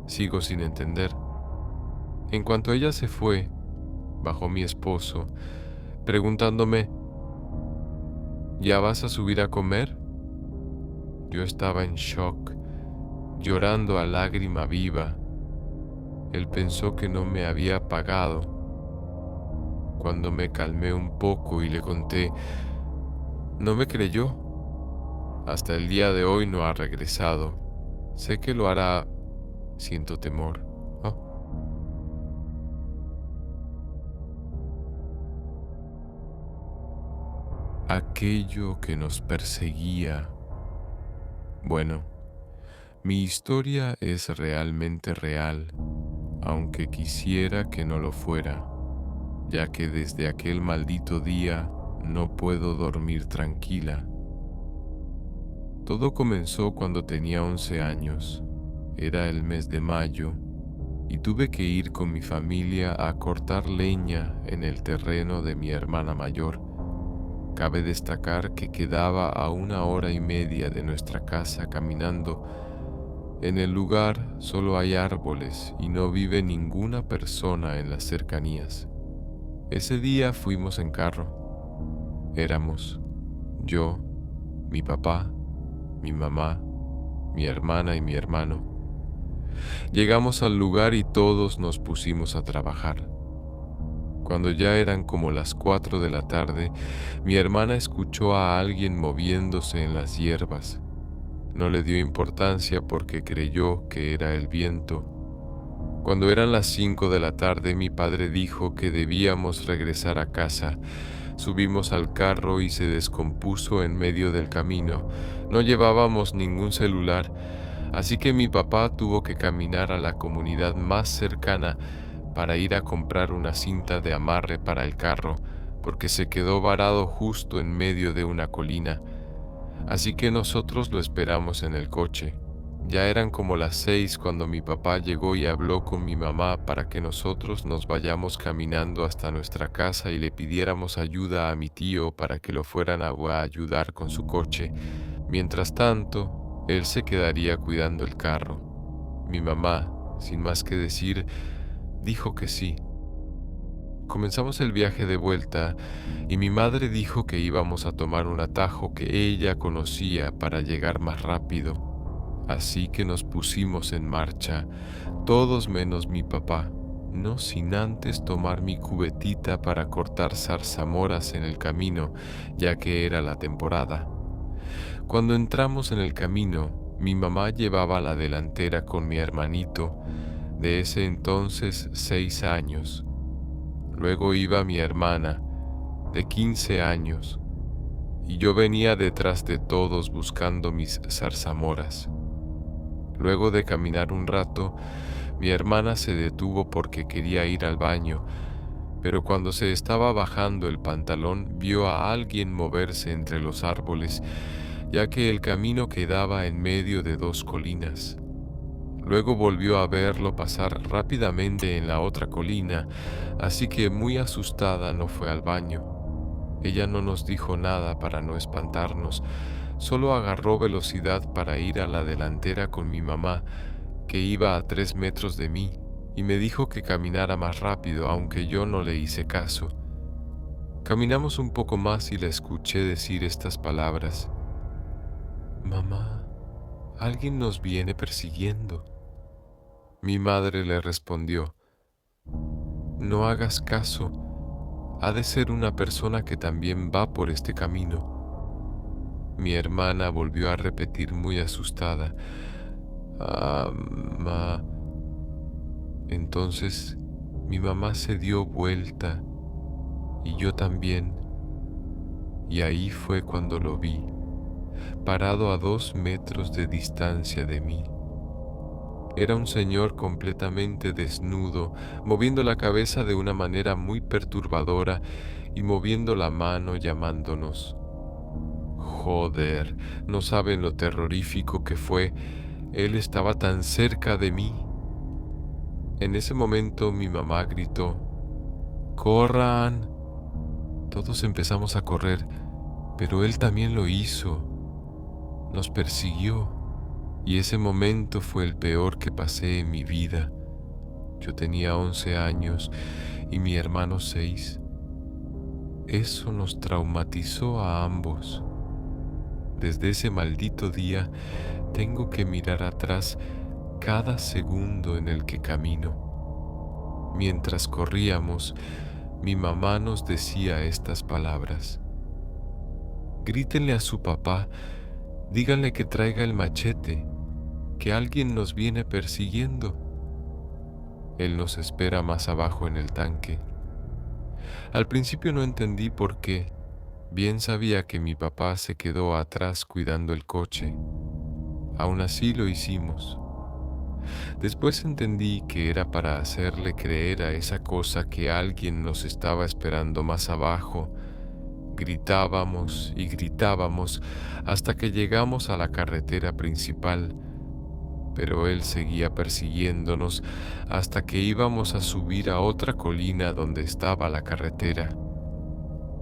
B: Sigo sin entender. En cuanto ella se fue, bajó mi esposo, preguntándome, ¿ya vas a subir a comer? Yo estaba en shock, llorando a lágrima viva. Él pensó que no me había pagado. Cuando me calmé un poco y le conté, no me creyó. Hasta el día de hoy no ha regresado. Sé que lo hará. Siento temor. Oh. Aquello que nos perseguía. Bueno, mi historia es realmente real, aunque quisiera que no lo fuera, ya que desde aquel maldito día no puedo dormir tranquila. Todo comenzó cuando tenía 11 años. Era el mes de mayo y tuve que ir con mi familia a cortar leña en el terreno de mi hermana mayor. Cabe destacar que quedaba a 1 hora y media de nuestra casa caminando. En el lugar solo hay árboles y no vive ninguna persona en las cercanías. Ese día fuimos en carro. Éramos yo, mi papá, mi mamá, mi hermana y mi hermano. Llegamos al lugar y todos nos pusimos a trabajar. Cuando ya eran como las 4 de la tarde, mi hermana escuchó a alguien moviéndose en las hierbas. No le dio importancia porque creyó que era el viento. Cuando eran las 5 de la tarde, mi padre dijo que debíamos regresar a casa. Subimos al carro y se descompuso en medio del camino. No llevábamos ningún celular, así que mi papá tuvo que caminar a la comunidad más cercana para ir a comprar una cinta de amarre para el carro, porque se quedó varado justo en medio de una colina. Así que nosotros lo esperamos en el coche. Ya eran como las 6 cuando mi papá llegó y habló con mi mamá para que nosotros nos vayamos caminando hasta nuestra casa y le pidiéramos ayuda a mi tío para que lo fueran a ayudar con su coche. Mientras tanto, él se quedaría cuidando el carro. Mi mamá, sin más que decir, dijo que sí. Comenzamos el viaje de vuelta y mi madre dijo que íbamos a tomar un atajo que ella conocía para llegar más rápido. Así que nos pusimos en marcha, todos menos mi papá, no sin antes tomar mi cubetita para cortar zarzamoras en el camino, ya que era la temporada. Cuando entramos en el camino, mi mamá llevaba la delantera con mi hermanito, de ese entonces 6 años. Luego iba mi hermana, de 15 años, y yo venía detrás de todos buscando mis zarzamoras. Luego de caminar un rato, mi hermana se detuvo porque quería ir al baño, pero cuando se estaba bajando el pantalón vio a alguien moverse entre los árboles, ya que el camino quedaba en medio de 2 colinas. Luego volvió a verlo pasar rápidamente en la otra colina, así que muy asustada no fue al baño. Ella no nos dijo nada para no espantarnos, solo agarró velocidad para ir a la delantera con mi mamá, que iba a 3 metros de mí, y me dijo que caminara más rápido, aunque yo no le hice caso. Caminamos un poco más y la escuché decir estas palabras: «Mamá, alguien nos viene persiguiendo». Mi madre le respondió: «No hagas caso, ha de ser una persona que también va por este camino». Mi hermana volvió a repetir muy asustada: Ma. Entonces mi mamá se dio vuelta y yo también, y ahí fue cuando lo vi, parado a 2 metros de distancia de mí. Era un señor completamente desnudo, moviendo la cabeza de una manera muy perturbadora y moviendo la mano llamándonos. Joder, no saben lo terrorífico que fue. Él estaba tan cerca de mí. En ese momento mi mamá gritó: «¡Corran!». Todos empezamos a correr, pero él también lo hizo. Nos persiguió. Y ese momento fue el peor que pasé en mi vida. Yo tenía 11 años y mi hermano 6. Eso nos traumatizó a ambos. Desde ese maldito día tengo que mirar atrás cada segundo en el que camino. Mientras corríamos, mi mamá nos decía estas palabras: «Grítenle a su papá, díganle que traiga el machete, que alguien nos viene persiguiendo. Él nos espera más abajo en el tanque». Al principio no entendí por qué. Bien sabía que mi papá se quedó atrás cuidando el coche. Aún así lo hicimos. Después entendí que era para hacerle creer a esa cosa que alguien nos estaba esperando más abajo. Gritábamos y gritábamos hasta que llegamos a la carretera principal, pero él seguía persiguiéndonos hasta que íbamos a subir a otra colina donde estaba la carretera.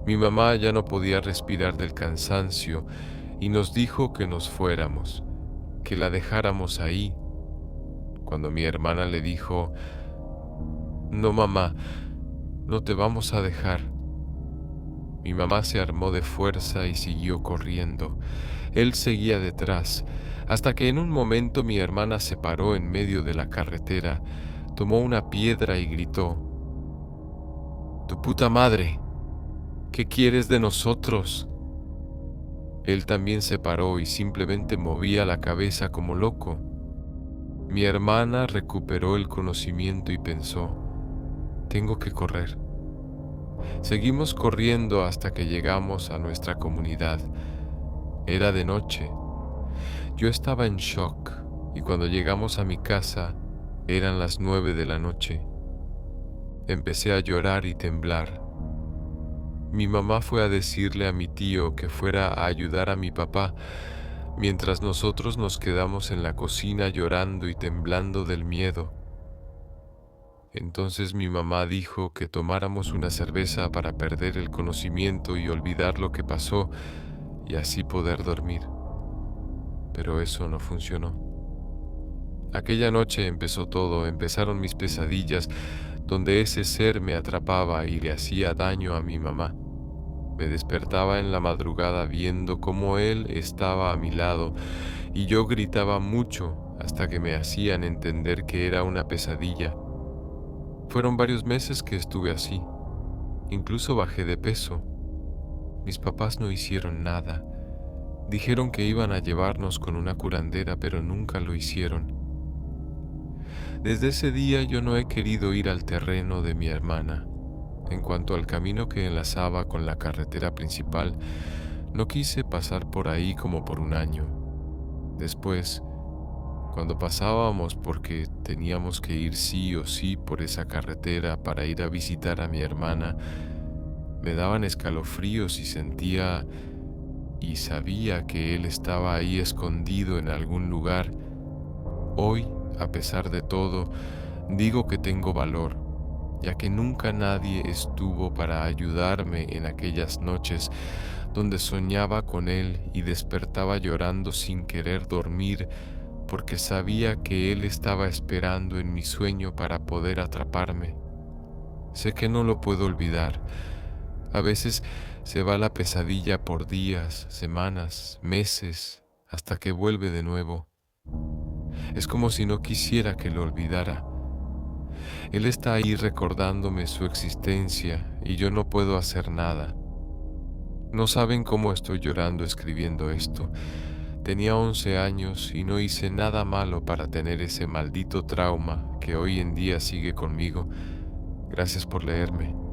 B: Mi mamá ya no podía respirar del cansancio y nos dijo que nos fuéramos, que la dejáramos ahí. Cuando mi hermana le dijo: «No, mamá, no te vamos a dejar», mi mamá se armó de fuerza y siguió corriendo. Él seguía detrás, hasta que en un momento mi hermana se paró en medio de la carretera, tomó una piedra y gritó: «¡Tu puta madre! ¿Qué quieres de nosotros?». Él también se paró y simplemente movía la cabeza como loco. Mi hermana recuperó el conocimiento y pensó: «Tengo que correr». Seguimos corriendo hasta que llegamos a nuestra comunidad. Era de noche. Yo estaba en shock y cuando llegamos a mi casa eran las 9 de la noche. Empecé a llorar y temblar. Mi mamá fue a decirle a mi tío que fuera a ayudar a mi papá. mientras nosotros nos quedamos en la cocina llorando y temblando del miedo. Entonces mi mamá dijo que tomáramos una cerveza para perder el conocimiento y olvidar lo que pasó y así poder dormir. Pero eso no funcionó. Aquella noche empezó todo, empezaron mis pesadillas, donde ese ser me atrapaba y le hacía daño a mi mamá. Me despertaba en la madrugada viendo cómo él estaba a mi lado y yo gritaba mucho hasta que me hacían entender que era una pesadilla. Fueron varios meses que estuve así. Incluso bajé de peso. Mis papás no hicieron nada. Dijeron que iban a llevarnos con una curandera, pero nunca lo hicieron. Desde ese día yo no he querido ir al terreno de mi hermana. En cuanto al camino que enlazaba con la carretera principal, no quise pasar por ahí como por un año. Después, cuando pasábamos porque teníamos que ir sí o sí por esa carretera para ir a visitar a mi hermana, me daban escalofríos y sentía y sabía que él estaba ahí escondido en algún lugar. Hoy, a pesar de todo, digo que tengo valor, ya que nunca nadie estuvo para ayudarme en aquellas noches donde soñaba con él y despertaba llorando sin querer dormir porque sabía que él estaba esperando en mi sueño para poder atraparme. Sé que no lo puedo olvidar. A veces se va la pesadilla por días, semanas, meses, hasta que vuelve de nuevo. Es como si no quisiera que lo olvidara. Él está ahí recordándome su existencia y yo no puedo hacer nada. No saben cómo estoy llorando escribiendo esto. Tenía 11 años y no hice nada malo para tener ese maldito trauma que hoy en día sigue conmigo. Gracias por leerme.